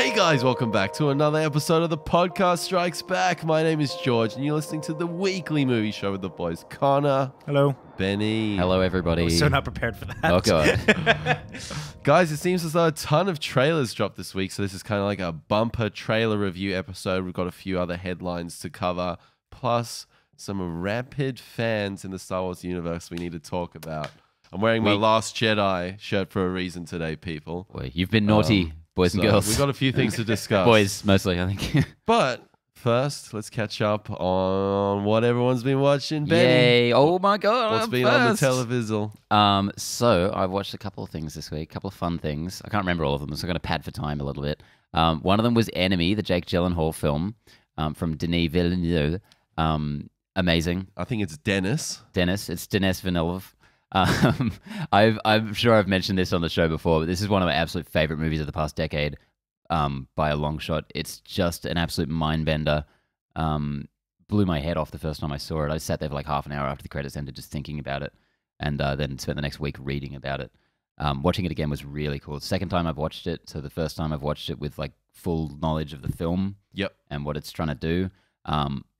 Hey guys, welcome back to another episode of the Podcast Strikes Back. My name is George, and you're listening to the weekly movie show with the boys Connor. Hello. Benny. Hello, everybody. I was so not prepared for that. Oh, God. Guys, it seems as though a ton of trailers dropped this week, so this is kind of like a bumper trailer review episode. We've got a few other headlines to cover, plus some rapid fans in the Star Wars universe we need to talk about. I'm wearing my Last Jedi shirt for a reason today, people. Boy, you've been naughty, boys and girls. We've got a few things to discuss. Boys, mostly, I think. But first, let's catch up on what everyone's been watching. Benny, Yay. Oh, my God. what's been on the television? So I've watched a couple of things this week, a couple of fun things. I can't remember all of them, so I'm going to pad for time a little bit. One of them was Enemy, the Jake Gyllenhaal film from Denis Villeneuve. Amazing. I think it's Dennis. It's Denis Villeneuve. I'm sure I've mentioned this on the show before, but this is one of my absolute favorite movies of the past decade, by a long shot. It's just an absolute mind bender. Blew my head off the first time I saw it. I sat there for like half an hour after the credits ended, just thinking about it, and then spent the next week reading about it. Watching it again was really cool. It's the second time I've watched it, so the first time I've watched it with like full knowledge of the film, and what it's trying to do.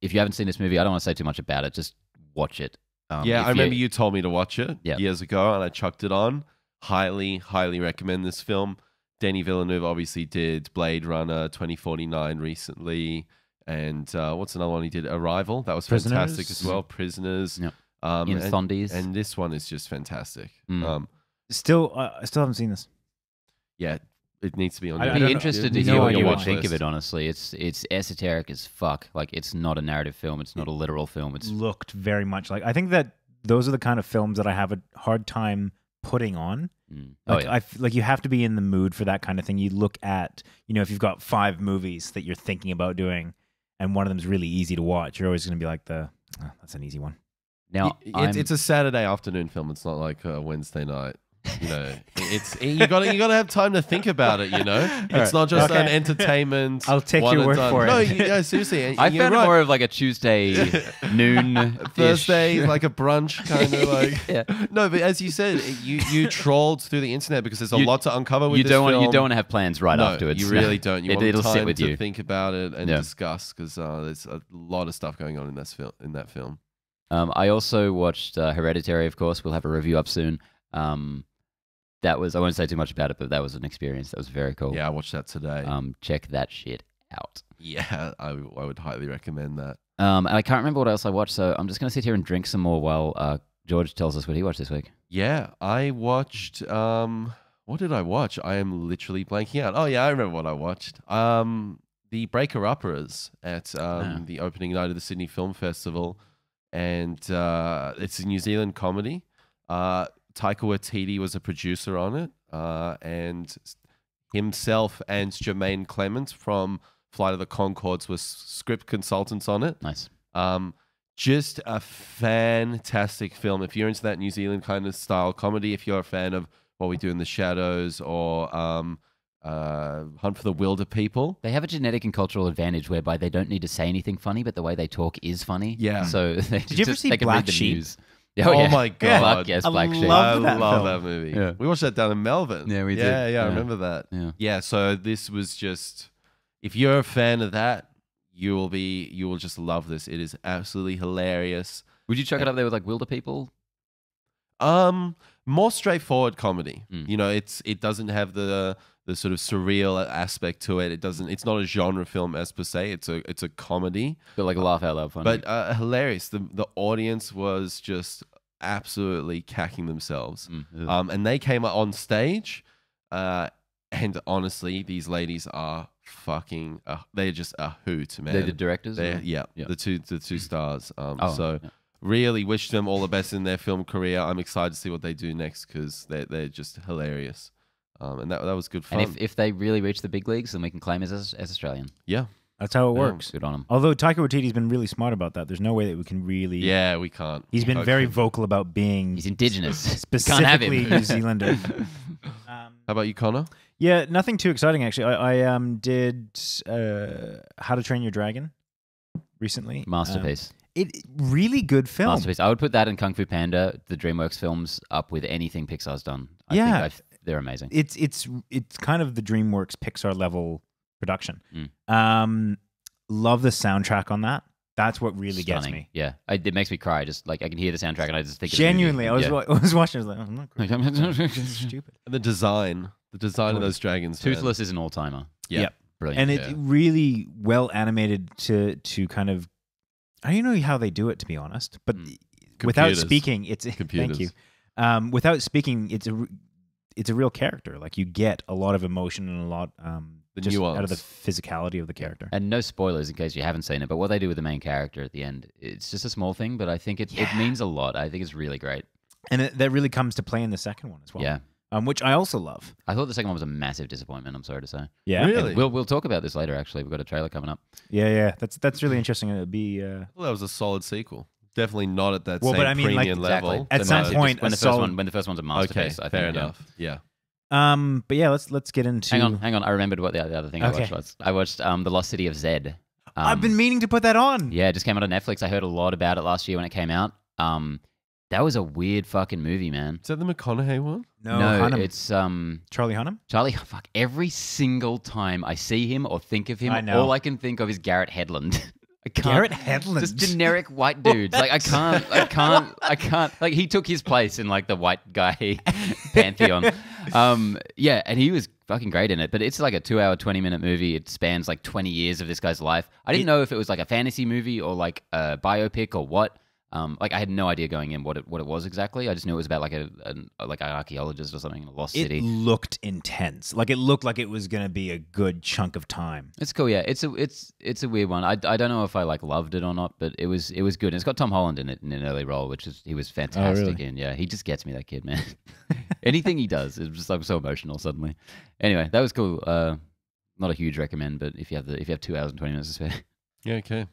If you haven't seen this movie, I don't want to say too much about it. Just watch it. I remember you told me to watch it years ago, and I chucked it on. Highly, highly recommend this film. Denis Villeneuve obviously did Blade Runner 2049 recently, and what's another one he did? Arrival. That was fantastic as well. Prisoners. Yep. And this one is just fantastic. I still haven't seen this. Yeah, it needs to be on. I'd be interested to hear what you would think of it. Honestly, it's esoteric as fuck. Like, it's not a narrative film. It's not a literal film. It's looked very much like. I think that those are the kind of films that I have a hard time putting on. Like you have to be in the mood for that kind of thing. You look at, if you've got 5 movies that you're thinking about doing, and one of them is really easy to watch, you're always going to be like, that's an easy one. Now it's a Saturday afternoon film. It's not like a Wednesday night. It's you got to have time to think about it. It's not just an entertainment. I'll take your word for it. No, seriously. I found it more of like a Tuesday noon, Thursday, like a brunch kind of like. Yeah. No, but as you said, you trawled through the internet because there's a lot to uncover with this film. You don't want to have plans right afterwards. You really don't. You want it'll time sit with to you. think about it and discuss, because there's a lot of stuff going on in that film. I also watched Hereditary. Of course, we'll have a review up soon. I won't say too much about it, but that was an experience that was very cool. Yeah, I watched that today. Check that shit out. Yeah, I would highly recommend that. And I can't remember what else I watched, so I'm just going to sit here and drink some more while George tells us what he watched this week. Yeah, I watched... what did I watch? I am literally blanking out. Oh, yeah, I remember what I watched. The Breaker-Uppers at the opening night of the Sydney Film Festival, and it's a New Zealand comedy. Taika Waititi was a producer on it, and himself and Jermaine Clement from Flight of the Conchords were script consultants on it. Nice. Just a fantastic film. If you're into that New Zealand kind of style comedy, if you're a fan of What We Do in the Shadows or Hunt for the Wilder People. They have a genetic and cultural advantage whereby they don't need to say anything funny, but the way they talk is funny. Yeah. So Did you ever see Black Sheep? Oh my God. Black Sheep. I love that movie. Yeah. We watched that down in Melbourne. Yeah, we did. Yeah, I remember that. Yeah, so this was just, if you're a fan of that, you will just love this. It is absolutely hilarious. Would you chuck it up there with like Wilder People? More straightforward comedy. It doesn't have the sort of surreal aspect to it. It's not a genre film as per se. It's a comedy. But like a laugh out loud funny. But hilarious. The audience was just absolutely cacking themselves. And they came on stage, and honestly, these ladies are fucking. They're just a hoot, man. They're the directors. The two stars. Really wish them all the best in their film career. I'm excited to see what they do next, because they're just hilarious. And that was good fun. And if they really reach the big leagues, then we can claim as Australian. Yeah. That's how it works. Good on them. Although Taika Waititi's been really smart about that. There's no way that we can really... Yeah, we can't. He's been very vocal about being... He's indigenous. Specifically New Zealander. How about you, Connor? Yeah, nothing too exciting, actually. I did How to Train Your Dragon recently. Masterpiece. Really good film. Masterpiece. I would put that and Kung Fu Panda, the DreamWorks films, up with anything Pixar's done. I think they're amazing. It's kind of the DreamWorks Pixar level production. Love the soundtrack on that. That's what really gets me. Yeah, it makes me cry. Just like I can hear the soundtrack and I just think genuinely. I was watching. I was like, I'm not crying. Stupid. And the design of those dragons. Toothless is an all timer. Yeah, brilliant. And it really well animated to kind of. I don't know how they do it, to be honest, but without speaking, it's computers. Thank you. Without speaking, it's a real character. Like you get a lot of emotion and a lot just nuance out of the physicality of the character. And no spoilers in case you haven't seen it, but what they do with the main character at the end, it's just a small thing, but I think it means a lot. I think it's really great. And that really comes to play in the second one as well. Yeah. Which I also love. I thought the second one was a massive disappointment, I'm sorry to say. Yeah. Really? And we'll talk about this later, actually. We've got a trailer coming up. Yeah. That's really interesting. It'd be... Well, that was a solid sequel. Definitely not at that Well, same but I mean, like, premium level. At some point, when the first one's a masterpiece, Okay, I think. fair enough. Yeah. But yeah, let's get into... Hang on. I remembered what the other thing I watched was. I watched The Lost City of Zed. I've been meaning to put that on. Yeah, it just came out on Netflix. I heard a lot about it last year when it came out. That was a weird fucking movie, man. Is that the McConaughey one? No, Hunnam. It's Charlie Hunnam? Charlie. Fuck! Every single time I see him or think of him, all I can think of is Garrett Hedlund. I can't. Garrett Hedlund. Just generic white dudes. Like I can't. Like he took his place in like the white guy pantheon. Yeah, and he was fucking great in it. But it's like a 2-hour, 20-minute movie. It spans like 20 years of this guy's life. I didn't know if it was like a fantasy movie or like a biopic or what. Like I had no idea going in what it was exactly. I just knew it was about like an archaeologist or something in a lost city. It looked intense. Like it looked like it was gonna be a good chunk of time. It's cool, yeah. It's a weird one. I don't know if I like loved it or not, but it was good. And it's got Tom Holland in it in an early role, which is he was fantastic really? in. Yeah, he just gets me, that kid, man. Anything he does is just like so emotional suddenly. Anyway, that was cool. Not a huge recommend, but if you have 2 hours and 20 minutes to spare. Yeah, okay.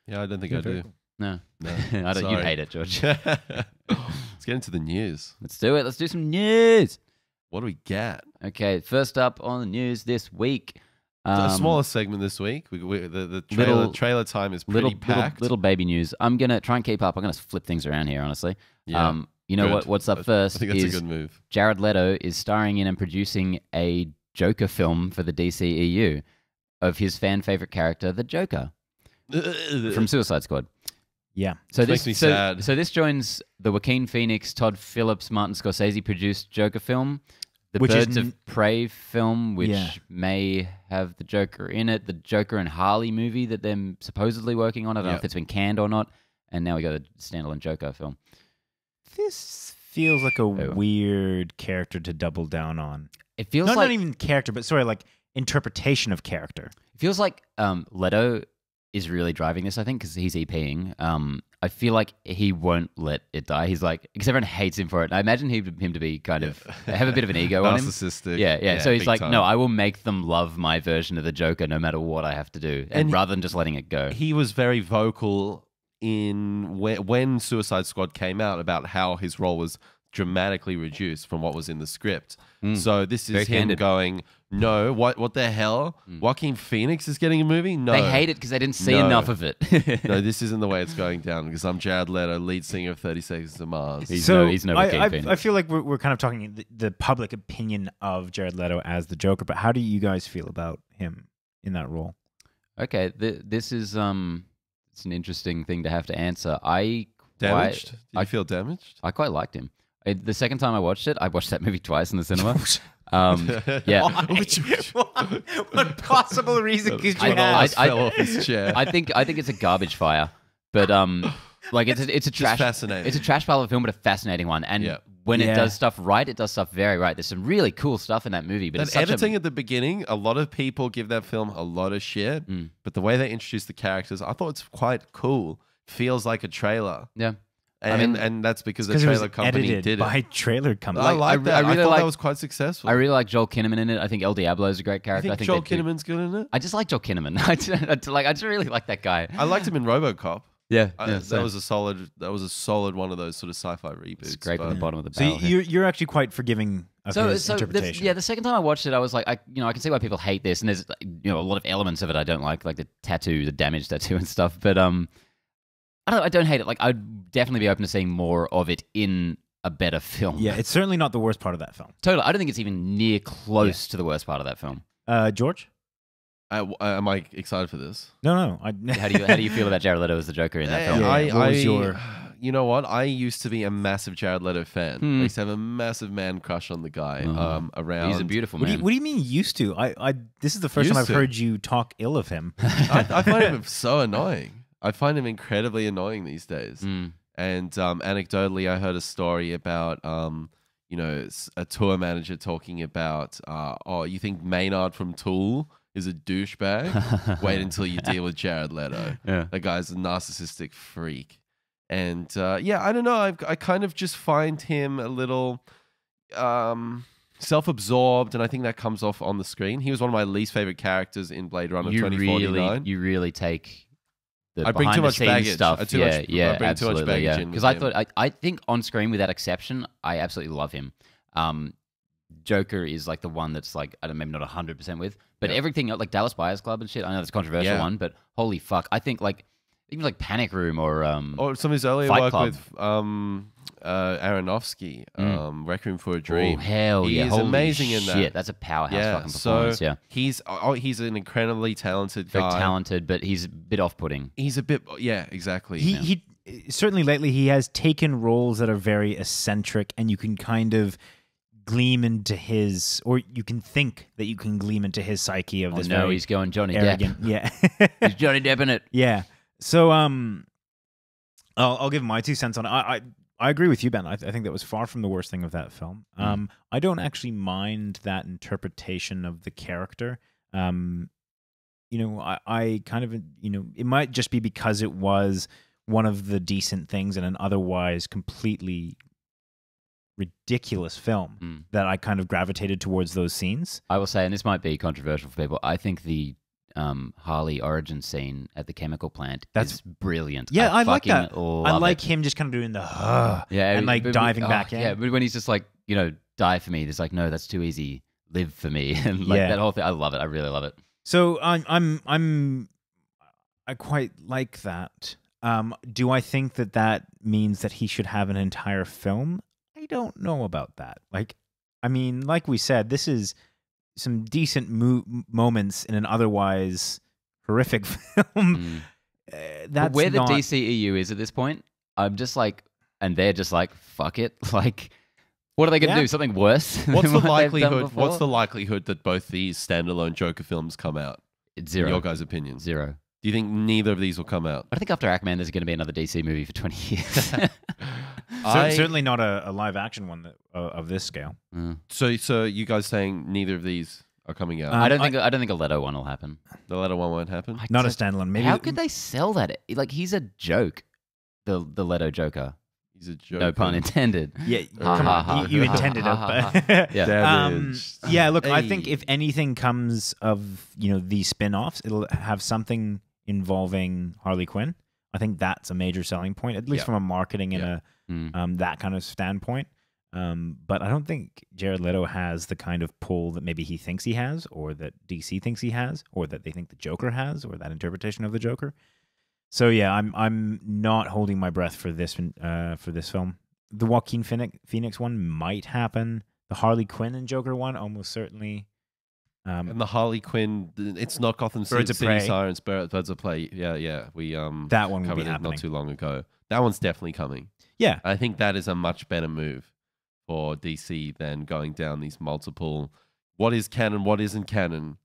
Yeah, I don't think I do. No. I don't. You'd hate it, George. Let's get into the news. Let's do it. Let's do some news. What do we get? Okay, first up on the news this week. A smaller segment this week. The trailer time is pretty packed. Little baby news. I'm going to try and keep up. I'm going to flip things around here, honestly. Yeah, you know what's up first? I think that's a good move. Jared Leto is starring in and producing a Joker film for the DCEU of his fan favorite character, the Joker, from Suicide Squad. Yeah. So this makes me sad. So this joins the Joaquin Phoenix, Todd Phillips, Martin Scorsese produced Joker film, the Birds of Prey film, which may have the Joker in it, the Joker and Harley movie that they're supposedly working on. I don't know if it's been canned or not. And now we got a standalone Joker film. This feels like a weird character to double down on. It feels not even character, but like interpretation of character. It feels like Leto is really driving this, I think, because he's EPing. I feel like he won't let it die. He's like, because everyone hates him for it. I imagine him to be kind of have a bit of an ego on him. Narcissistic. Yeah. So he's like, no, I will make them love my version of the Joker no matter what I have to do, and rather than just letting it go. He was very vocal in when Suicide Squad came out about how his role was dramatically reduced from what was in the script. So this is him going, no, what the hell? Joaquin Phoenix is getting a movie? No. They hate it because they didn't see enough of it. No, this isn't the way it's going down because I'm Jared Leto, lead singer of 30 Seconds to Mars. He's no Joaquin Phoenix. I feel like we're kind of talking the public opinion of Jared Leto as the Joker, but how do you guys feel about him in that role? Okay, this is it's an interesting thing to have to answer. Damaged? Did you feel damaged? I quite liked him. The second time I watched that movie twice in the cinema. What possible reason could you have? I fell off his chair. I think it's a garbage fire, but like it's a trash. Fascinating. It's a trash pile of a film, but a fascinating one. And when it does stuff right, it does stuff very right. There's some really cool stuff in that movie. But that editing at the beginning, a lot of people give that film a lot of shit. But the way they introduce the characters, I thought it's quite cool. Feels like a trailer. Yeah. And that's because the trailer company did it. By trailer company. I like that. I thought that was quite successful. I really like Joel Kinnaman in it. I think El Diablo is a great character. I think Joel Kinnaman's good in it. I just like Joel Kinnaman. I just really like that guy. I liked him in RoboCop. Yeah, that was a solid one of those sort of sci-fi reboots. Scraping the bottom of the barrel. So you're actually quite forgiving of his interpretation. The second time I watched it, I was like, I can see why people hate this, and there's a lot of elements of it I don't like the tattoo, the damage tattoo and stuff. But I don't hate it. Like, I'd definitely be open to seeing more of it in a better film. Yeah, it's certainly not the worst part of that film. Totally. I don't think it's even near close to the worst part of that film. George? Am I excited for this? No. How do you feel about Jared Leto as the Joker in that film? You know what? I used to be a massive Jared Leto fan. I used to have a massive man crush on the guy. Around. He's a beautiful man. What do you mean used to? This is the first time I've heard you talk ill of him. I find him so annoying. I find him incredibly annoying these days. And anecdotally, I heard a story about a tour manager talking about, you think Maynard from Tool is a douchebag? Wait until you deal with Jared Leto. Yeah. That guy's a narcissistic freak. And I don't know. I kind of just find him a little self-absorbed, and I think that comes off on the screen. He was one of my least favorite characters in Blade Runner 2049. You really take the I bring too much baggage. stuff. I bring too much baggage in. Because I think on screen, with that exception, I absolutely love him. Joker is like the one that's like, I don't maybe not 100% with, but everything like Dallas Buyers Club and shit. I know that's a controversial one, but holy fuck, I think like even like Panic Room or some of his earlier Fight work Club. with Aronofsky, Requiem for a Dream. Oh hell yeah, He's amazing in that. That's a powerhouse fucking performance. He's an incredibly talented guy. Very talented, but he's a bit off-putting. He's a bit exactly. He certainly lately he has taken roles that are very eccentric, and you can kind of gleam into his, or you can think that you can gleam into his psyche of this. No, he's going Johnny arrogant. Depp. Yeah, he's Johnny Depp in it. Yeah. So I'll give my 2 cents on it. I agree with you, Ben. I think that was far from the worst thing of that film. I don't actually mind that interpretation of the character. I kind of, it might just be because it was one of the decent things in an otherwise completely ridiculous film that I kind of gravitated towards those scenes. I will say, and this might be controversial for people, I think the Harley origin scene at the chemical plant is brilliant. Yeah, I like that. I like it. him just kind of doing the and like diving back in. Yeah, but when he's just like, die for me, it's like, no, that's too easy. Live for me. And like that whole thing, I love it. I really love it. So I quite like that. Do I think that means that he should have an entire film? I don't know about that. Like we said, this is some decent moments in an otherwise horrific film. That's where the DCEU is at this point, I'm just like, and they're just like, fuck it. Like, what are they going to do? Something worse? What's the likelihood? What's the likelihood that both these standalone Joker films come out? It's 0. In your guys' opinion, 0. Do you think neither of these will come out? I think after Aquaman, there's going to be another DC movie for 20 years. Certainly not a live action one of this scale. So you guys saying neither of these are coming out? I don't think a Leto one will happen. The Leto one won't happen. Not a standalone. Maybe. How could they sell that? Like, he's a joke. The Leto Joker. He's a joke. No pun intended. Yeah, come on. You intended it. Yeah. Look, I think if anything comes of these spin-offs, it'll have something involving Harley Quinn. I think that's a major selling point, at least from a marketing and that kind of standpoint. But I don't think Jared Leto has the kind of pull that maybe he thinks he has, or that DC thinks he has, or that they think the Joker has, or that interpretation of the Joker. So yeah, I'm not holding my breath for this film. The Joaquin Phoenix one might happen. The Harley Quinn and Joker one almost certainly. And the Harley Quinn, it's not Gotham City Sirens, Birds of Prey. Yeah. We that one covered it not too long ago. That one's definitely coming. Yeah, I think that is a much better move for DC than going down these multiple. What is canon? What isn't canon?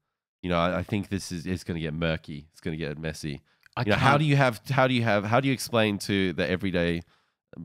I think this is going to get murky. It's going to get messy. How do you explain to the everyday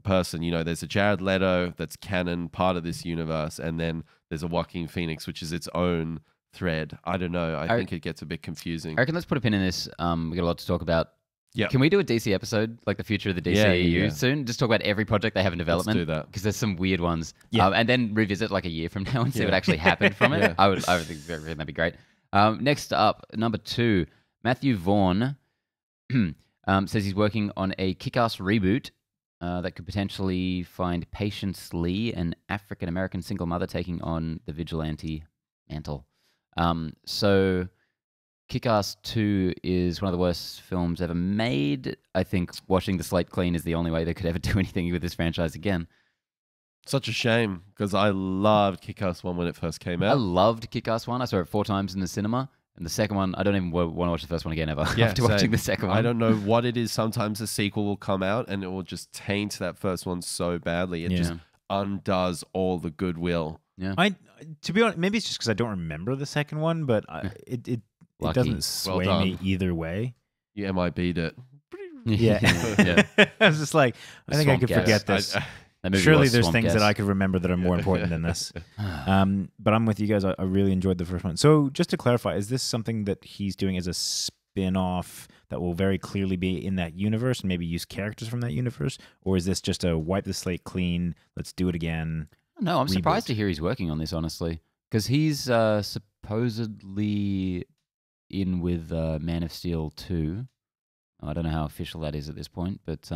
person, there's a Jared Leto that's canon, part of this universe, and then there's a Joaquin Phoenix, which is its own thread. I don't know. I think it gets a bit confusing. I reckon let's put a pin in this. We got a lot to talk about. Yeah. Can we do a DC episode, like the future of the DCEU soon? Just talk about every project they have in development. Let's do that. Because there's some weird ones. Yeah. And then revisit like a year from now and see what actually happened from it. I would think that'd be great. Next up, number 2, Matthew Vaughn says he's working on a kick-ass reboot that could potentially find Patience Lee, an African-American single mother, taking on the vigilante mantle. So Kick-Ass 2 is one of the worst films ever made. I think washing the slate clean is the only way they could ever do anything with this franchise again. Such a shame, because I loved Kick-Ass 1 when it first came out. I loved Kick-Ass 1. I saw it 4 times in the cinema. And the second one, I don't even want to watch the first one again ever Yeah, after watching the second one. I don't know what it is. Sometimes a sequel will come out and it will just taint that first one so badly. It just undoes all the goodwill. Yeah. To be honest, maybe it's just because I don't remember the second one, but it doesn't sway me either way. You MIB'd it. Yeah. I was just like, I think I could forget this. Surely there's things that I could remember that are more important than this. But I'm with you guys. I really enjoyed the first one. So just to clarify, is this something that he's doing as a spin-off that will very clearly be in that universe and maybe use characters from that universe? Or is this just a wipe the slate clean, let's do it again? No, I'm surprised to hear he's working on this, honestly. Because he's supposedly in with Man of Steel 2. I don't know how official that is at this point, but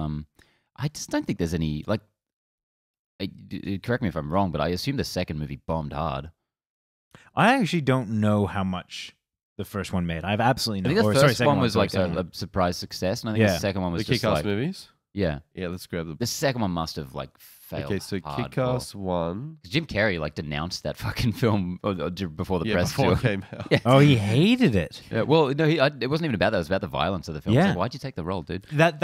I just don't think there's any... correct me if I'm wrong, but I assume the second movie bombed hard. I actually don't know how much the first one made. I have absolutely no. I think the first one was like a surprise success, and I think the second one was the just Kick-Ass like movies. Yeah, let's grab the second one must have like failed. Okay, so Kick-Ass 1. Jim Carrey like denounced that fucking film before the press before it came out. Yeah. Oh, he hated it. Yeah, well, no, it wasn't even about that. It was about the violence of the film. Yeah. So why'd you take the role, dude? That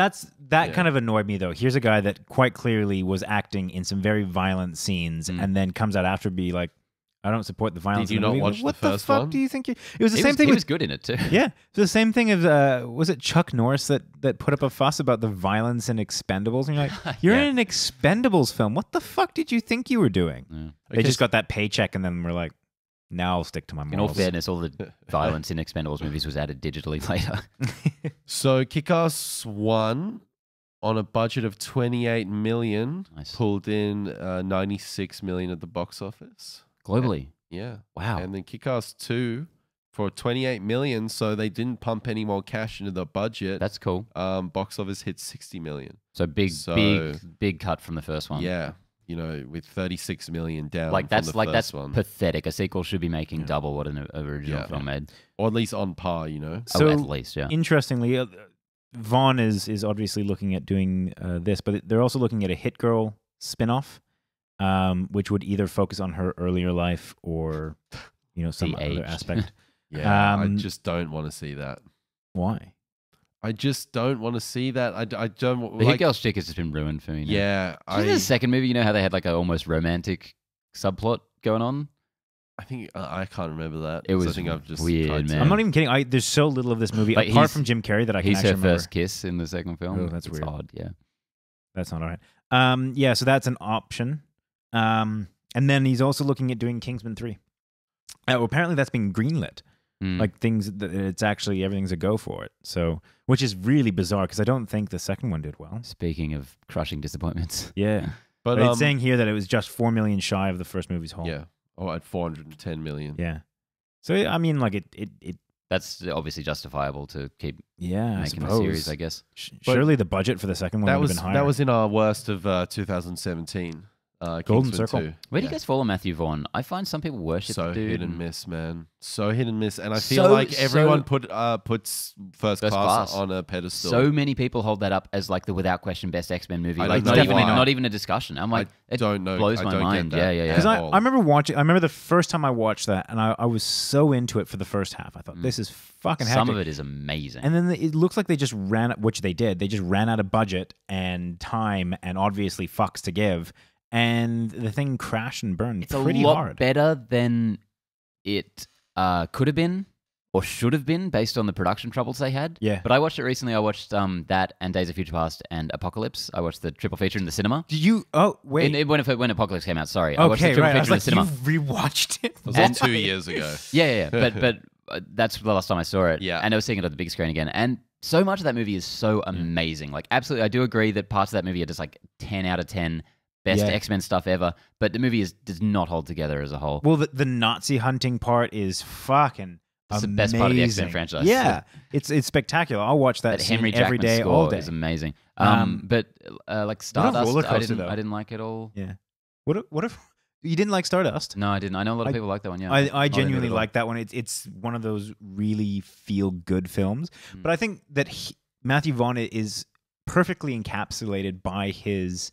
kind of annoyed me though. Here's a guy that quite clearly was acting in some very violent scenes, and then comes out after be like, I don't support the violence. Did you not watch what the first fuck one? do you think? It was the same thing. He was good in it too. Yeah, it's the same thing as was it Chuck Norris that put up a fuss about the violence in Expendables? And you're like, you're in an Expendables film. What the fuck did you think you were doing? Yeah. They just got that paycheck, and then we're like, now I'll stick to my morals. In all fairness, all the violence in Expendables movies was added digitally later. So Kick-Ass 1, on a budget of 28 million, pulled in 96 million at the box office. Globally? Yeah. Wow. And then Kick-Ass 2 for 28 million, so they didn't pump any more cash into the budget. That's cool. Box office hit 60 million. So big cut from the first one. Yeah. You know, with 36 million down that's from the first one. Pathetic. A sequel should be making double what an original film made. Or at least on par, you know. So at least, yeah. Interestingly, Vaughn is obviously looking at doing this, but they're also looking at a Hit Girl spin-off, which would either focus on her earlier life or, some other aspect. Yeah, I just don't want to see that. Why? I just don't want to see that. I don't. The Hit Girl shtick has just been ruined for me now. Yeah. The second movie, how they had like an almost romantic subplot going on? I think I can't remember that. It was I think I've just weird, man. I'm not even kidding. There's so little of this movie apart from Jim Carrey that I can actually remember. He's her first kiss in the second film. Oh, that's weird. Odd, yeah. That's not all right. So that's an option. And then he's also looking at doing Kingsman 3. Apparently that's been greenlit. Like it's actually everything's a go for it. So, which is really bizarre because I don't think the second one did well. Speaking of crushing disappointments. Yeah. But it's saying here that it was just 4 million shy of the first movie's haul. Yeah. At 410 million. Yeah. So I mean, like it. That's obviously justifiable to keep making a series, I guess. Surely the budget for the second one would have been higher. That was in our worst of 2017. Golden Circle. 2. Where do you guys follow Matthew Vaughn? I find some people worship the dude. Hit and miss, man. So hit and miss, and I feel like everyone puts First Class on a pedestal. So many people hold that up as like the without question best X-Men movie. Not even a discussion. I'm like, I don't know. Blows my mind. Yeah. Because I remember watching. I remember the first time I watched that, and I was so into it for the first half. I thought this is fucking hectic. Some of it is amazing. And then it looks like they just ran, which they did. They just ran out of budget and time, and obviously fucks to give. And the thing crashed and burned pretty hard. It's a lot better than it could have been or should have been based on the production troubles they had. Yeah. But I watched it recently. I watched that and Days of Future Past and Apocalypse. I watched the triple feature in the cinema. Did you? Oh, wait. When Apocalypse came out, sorry. I watched the triple feature in the cinema. You rewatched it? It was on 2 years ago. Yeah. But that's the last time I saw it. Yeah. And I was seeing it on the big screen again. And so much of that movie is so amazing. Like, absolutely, I do agree that parts of that movie are just like 10 out of 10. Best X-Men stuff ever, but the movie does not hold together as a whole. Well, the Nazi hunting part is fucking it's amazing. The best part of the X-Men franchise. Yeah, it's spectacular. I'll watch that Henry scene every day, score all day. Is amazing. But like Stardust, I didn't like it all. Yeah. What if you didn't like Stardust? No, I didn't. I know a lot of people like that one. Yeah, I genuinely like that one. It's one of those really feel good films. But I think that Matthew Vaughn is perfectly encapsulated by his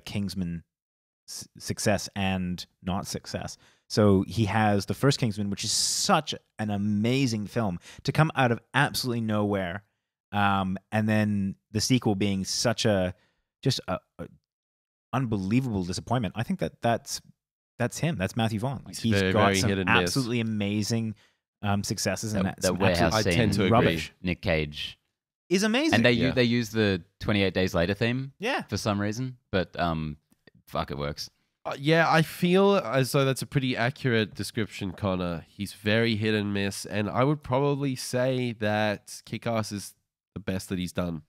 Kingsman success and not success. So he has the first Kingsman, which is such an amazing film to come out of absolutely nowhere, and then the sequel being such a unbelievable disappointment. I think that's him. That's Matthew Vaughn. Like, he's very, got very some hit and miss. absolutely amazing successes and The some warehouse absolute scene, I tend to agree. rubbish. Nick Cage, Is amazing. and they Yeah. they use the 28 Days Later theme yeah. for some reason, but fuck, it works. Yeah, I feel as though that's a pretty accurate description, Connor. He's very hit and miss, and I would probably say that Kick-Ass is the best that he's done.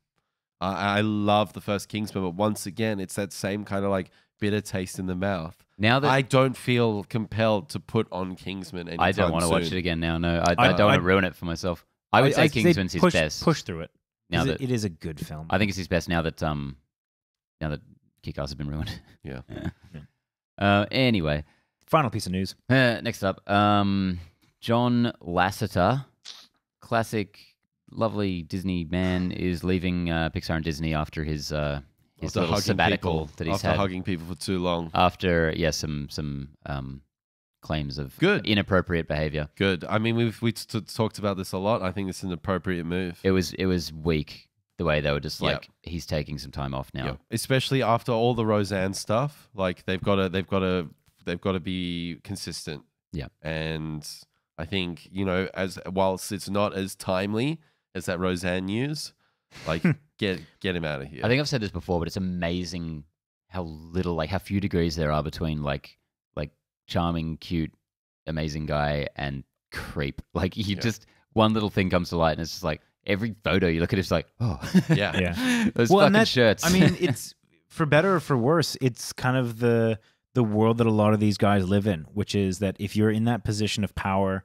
I love the first Kingsman, but once again, it's that same kind of like bitter taste in the mouth. Now that I don't feel compelled to put on Kingsman anytime I don't want to watch it soon. again now. No, I don't want to ruin it for myself. I would say I'd Kingsman's his best. Push through it. Now it is a good film. I think it's his best now that Kick-Ass has been ruined. Yeah. Anyway, Final piece of news. next up, John Lasseter, classic, lovely Disney man, is leaving Pixar and Disney after his little sabbatical that he's after had. hugging people for too long. After some claims of Good. inappropriate behavior. Good. I mean, we talked about this a lot. I think it's an appropriate move. It was weak the way they were just Yep. like, he's taking some time off now. Yeah. Especially after all the Roseanne stuff. Like they've got to be consistent. Yeah. And I think, as whilst it's not as timely as that Roseanne news, like get him out of here. I think I've said this before, but it's amazing how few degrees there are between like charming, cute, amazing guy and creep. Like just one little thing comes to light and it's just like every photo you look at, it's like, oh Yeah. Yeah. those fucking shirts. I mean, it's for better or for worse, it's kind of the world that a lot of these guys live in, which is that if you're in that position of power,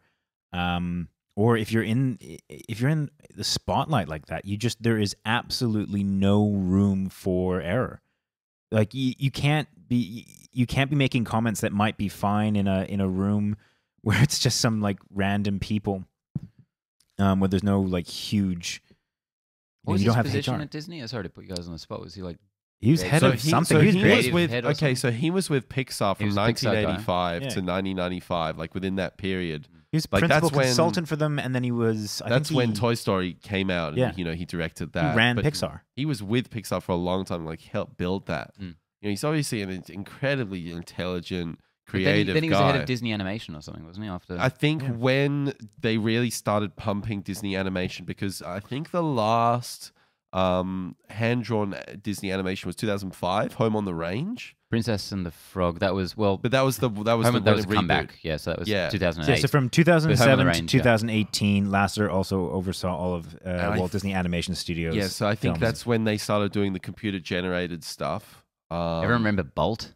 or if you're in the spotlight like that, there is absolutely no room for error. Like you can't be making comments that might be fine in a room where it's just some like random people, where there's no like huge. what was you don't his have position HR. at Disney? Sorry to put you guys on the spot. Was he like He was head So of something. So he was he creative. was with head or so he was with Pixar He from was a Pixar guy. 1985 Yeah. to 1995, like within that period. He was Like, principal that's when- consultant for them, and then he was. That's when Toy Story came out, and Yeah. he directed he that. ran But Pixar. He was with Pixar for a long time, like helped build that. Mm. He's obviously an incredibly intelligent, But then creative he was guy. the head of Disney Animation or something, wasn't he? After I think when they really started pumping Disney animation, because I think the last hand-drawn Disney animation was 2005, Home on the Range. Princess and the Frog, that was But that was the that was a reboot. comeback. Yeah, so that was Yeah. 2008. Yeah, so from Home 2007 on the to Range, yeah. 2018, Lasseter also oversaw all of I Walt Disney Animation Studios. Yeah, so I think films. that's when they started doing the computer-generated stuff. Everyone remember Bolt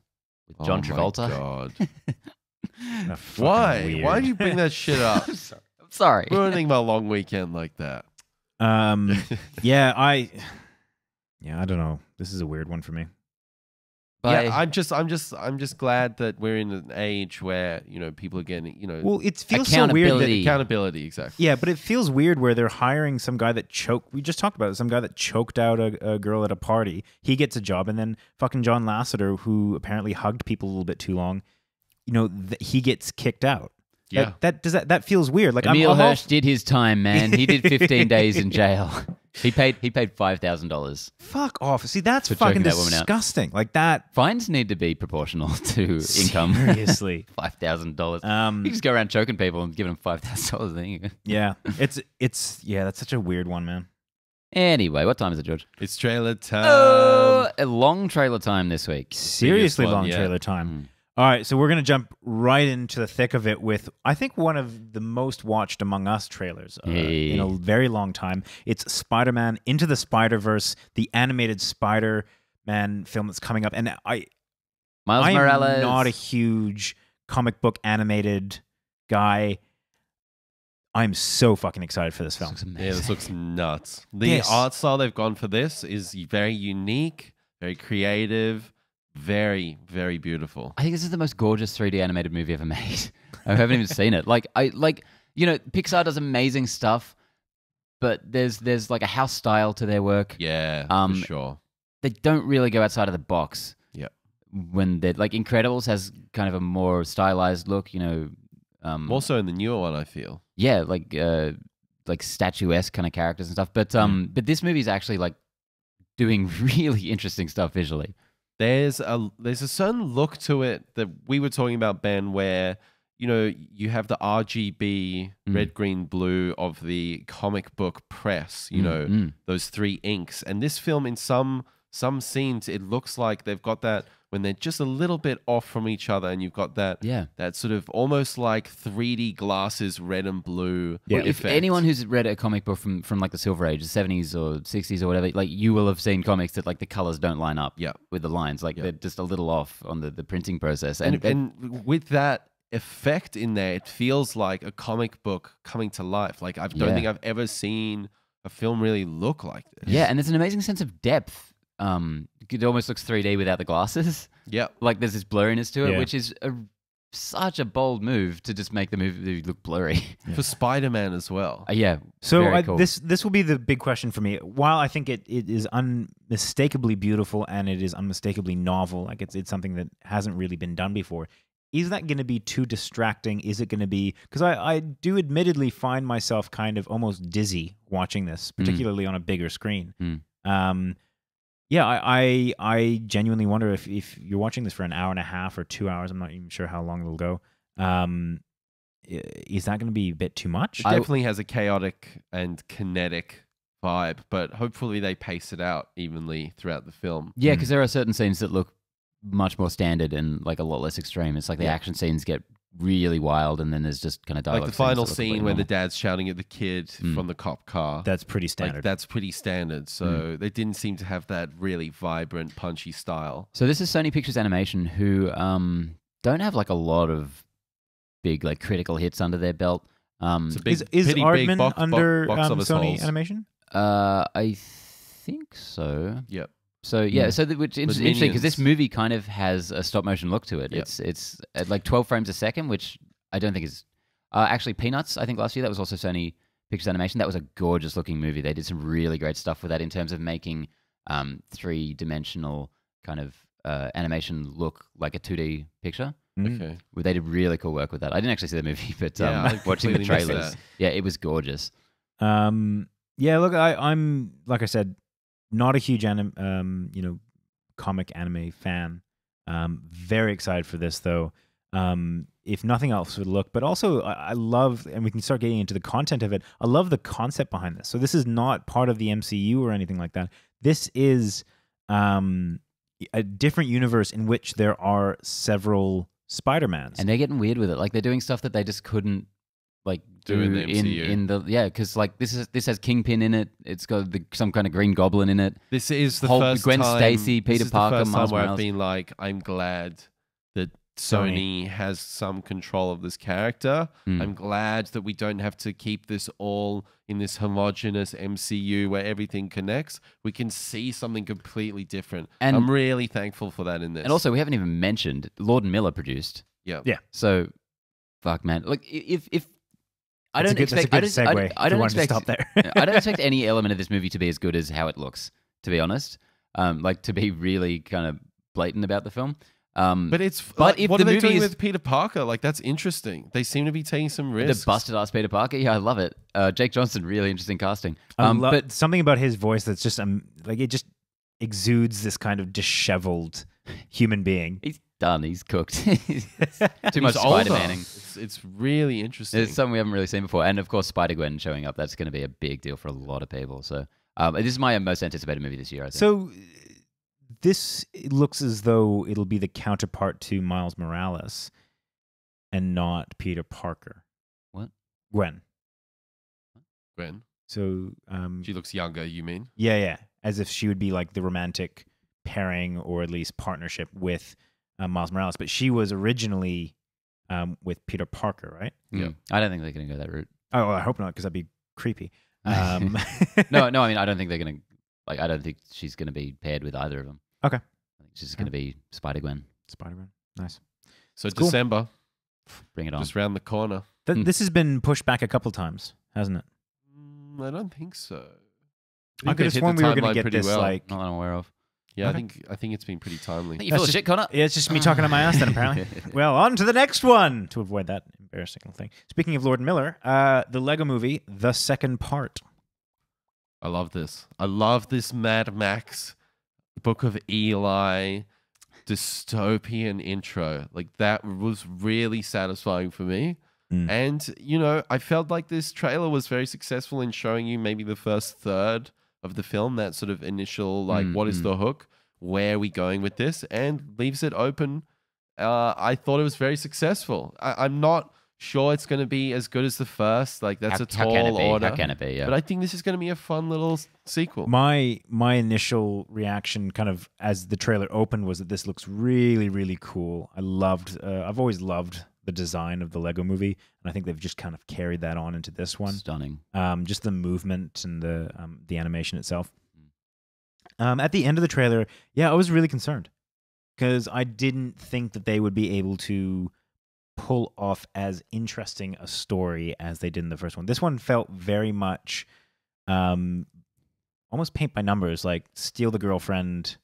with John Travolta? Oh my God. Ah, fucking Why? weird. Why do you bring that shit up? I'm sorry. Ruining my long weekend like that. I don't know. This is a weird one for me. But Yeah, I'm just glad that we're in an age where people are getting Well, it feels so weird that Accountability. accountability. Exactly. yeah, but it feels weird where they're hiring some guy that choked. We just talked about it. Some guy that choked out a girl at a party. He gets a job, and then fucking John Lasseter, who apparently hugged people a little bit too long, he gets kicked out. Yeah. That feels weird. Like Emil I'm all- Hirsch did his time, man. He did 15 days in jail. He paid $5,000. Fuck off. See, that's For fucking choking that woman out. disgusting. Like that. Fines need to be proportional to income. Seriously. $5,000. You just go around choking people and giving them $5,000. There you go. Yeah. It's that's such a weird one, man. Anyway, what time is it, George? It's trailer time. A long trailer time this week. Seriously one, long yeah. trailer time. All right, so we're going to jump right into the thick of it with, I think, one of the most watched Among Us trailers in a very long time. It's Spider-Man Into the Spider-Verse, the animated Spider-Man film that's coming up. And Miles I'm Morales. not a huge comic book animated guy. I'm so fucking excited for this film. Looks Yeah, amazing. this looks nuts. The art style they've gone for this is very unique, very creative, very, very beautiful. I think this is the most gorgeous 3D animated movie ever made. I haven't even seen it. Pixar does amazing stuff, but there's like a house style to their work. Yeah, for sure. They don't really go outside of the box. Yep. when they're like Incredibles has kind of a more stylized look, you know. More so in the newer one, I feel. Yeah, like statuesque kind of characters and stuff. But this movie is actually like doing really interesting stuff visually. There's a certain look to it that we were talking about, Ben, where you know you have the RGB red, green, blue of the comic book press. You know those 3 inks, and this film in some scenes it looks like they've got that when they're just a little bit off from each other, and you've got that that sort of almost like 3D glasses, red and blue. Yeah. If anyone who's read a comic book from like the Silver Age, the 70s or 60s or whatever, like you will have seen comics that like the colors don't line up with the lines, like they're just a little off on the printing process. And with that effect in there, it feels like a comic book coming to life. Like I don't think I've ever seen a film really look like this. Yeah, and there's an amazing sense of depth. It almost looks 3D without the glasses. Yeah, like there's this blurriness to it, which is such a bold move to just make the movie look blurry for Spider-Man as well. So cool. this will be the big question for me. While I think it is unmistakably beautiful and it is unmistakably novel, like it's something that hasn't really been done before. Is that going to be too distracting? Is it going to be... Because I do admittedly find myself kind of almost dizzy watching this, particularly on a bigger screen. Yeah, I genuinely wonder if you're watching this for an hour and a half or 2 hours, I'm not even sure how long it'll go, is that going to be a bit too much? It definitely has a chaotic and kinetic vibe, but hopefully they pace it out evenly throughout the film. Yeah, because there are certain scenes that look much more standard and like a lot less extreme. It's like the action scenes get really wild, and then there's just kind of dialogue. Like the final scene where the dad's shouting at the kid from the cop car. That's pretty standard. Like, that's pretty standard. So they didn't seem to have that really vibrant, punchy style. So this is Sony Pictures Animation, who don't have like a lot of big like critical hits under their belt. Is Aardman under Sony Animation? I think so. Yep. So which is interesting because this movie kind of has a stop motion look to it. Yep. It's at like 12 frames a second, which I don't think is actually Peanuts. I think last year that was also Sony Pictures Animation. That was a gorgeous looking movie. They did some really great stuff with that in terms of making 3-dimensional kind of animation look like a 2D picture. Okay, they did really cool work with that. I didn't actually see the movie, but watching the trailers, it was gorgeous. Look, I'm like I said, not a huge comic anime fan. Very excited for this though. If nothing else would look, but also I love, and we can start getting into the content of it. I love the concept behind this. So this is not part of the MCU or anything like that. This is a different universe in which there are several Spider-Mans, and they're getting weird with it. Like they're doing stuff that they just couldn't like do in the MCU. Because like this has Kingpin in it. It's got some kind of Green Goblin in it. This is the first Gwen time, Stacy, Peter Parker, the first Miles time where Morales. I've been like, I'm glad that Sony has some control of this character. I'm glad that we don't have to keep this all in this homogenous MCU where everything connects. We can see something completely different. And I'm really thankful for that in this. And also, we haven't even mentioned Lord and Miller produced. Yeah. So, fuck, man. Like, if I don't expect, I don't expect stop there. I don't expect any element of this movie to be as good as how it looks. To be honest, like to be really kind of blatant about the film. But if what are they doing with Peter Parker? Like that's interesting. They seem to be taking some risks. The busted ass Peter Parker. Yeah, I love it. Jake Johnson, really interesting casting. But something about his voice that's just like it just exudes this kind of disheveled human being. He's done. He's cooked. Too much Spider-Maning. It's really interesting. It's something we haven't really seen before, and of course, Spider-Gwen showing up. That's going to be a big deal for a lot of people. So this is my most anticipated movie this year. I think. So. This looks as though it'll be the counterpart to Miles Morales and not Peter Parker. What? Gwen. So she looks younger, you mean? Yeah. As if she would be like the romantic pairing or at least partnership with Miles Morales. But she was originally with Peter Parker, right? Yeah. I don't think they're going to go that route. Oh, well, I hope not, because that'd be creepy. No, I mean, I don't think they're going to. Like, I don't think she's going to be paired with either of them. Okay. I think she's going to be Spider-Gwen. Spider-Gwen. Nice. So it's December. Cool. Bring it on. Just round the corner. This has been pushed back a couple times, hasn't it? I don't think so. I could have sworn we were going to get this not that I'm aware of. Yeah, Okay. I think it's been pretty timely. You full of shit, Connor? Yeah, it's just me talking to my ass then, apparently. Well, on to the next one to avoid that embarrassing thing. Speaking of Lord Miller, the Lego movie, The Second Part. I love this. I love this Mad Max, Book of Eli, dystopian intro. Like, that was really satisfying for me. And, you know, I felt like this trailer was very successful in showing you maybe the first third of the film, that sort of initial, like, what is the hook? Where are we going with this? And leaves it open. I thought it was very successful. I'm not sure it's going to be as good as the first. Like, that's a tall order. How can it be? Yeah. But I think this is going to be a fun little sequel. My initial reaction, kind of as the trailer opened, was that this looks really, really cool. I've always loved the design of the Lego movie, and I think they've just kind of carried that on into this one. Stunning. Just the movement and the animation itself. At the end of the trailer, yeah, I was really concerned because I didn't think that they would be able to pull off as interesting a story as they did in the first one. This one felt very much almost paint by numbers, like steal the girlfriend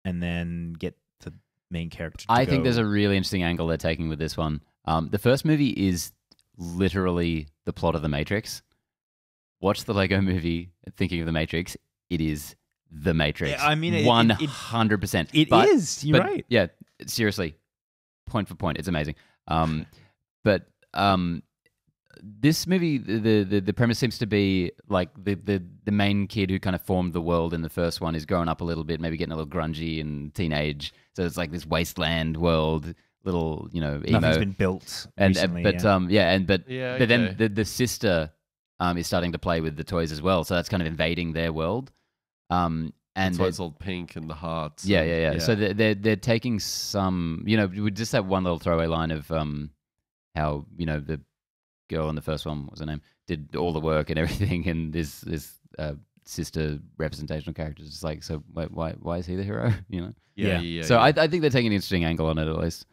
and then get the main character to I think there's a really interesting angle they're taking with this one. The first movie is literally the plot of The Matrix. Watch the Lego movie thinking of The Matrix. It is The Matrix. Yeah, I mean, 100%. It is. You're right. Yeah, seriously. Point for point. It's amazing. This movie, the premise seems to be like the main kid who kind of formed the world in the first one is growing up a little bit, maybe getting a little grungy and teenage. So it's like this wasteland world, little, you know, emo. Nothing's been built recently. But then the sister is starting to play with the toys as well. So that's kind of invading their world. And it's all pink and the hearts. Yeah. So they're taking some, you know, we just have one little throwaway line of how, you know, the girl in the first one, what was her name, did all the work and everything, and this sister representational character is just like, so why is he the hero? You know? Yeah. So I think they're taking an interesting angle on it at least.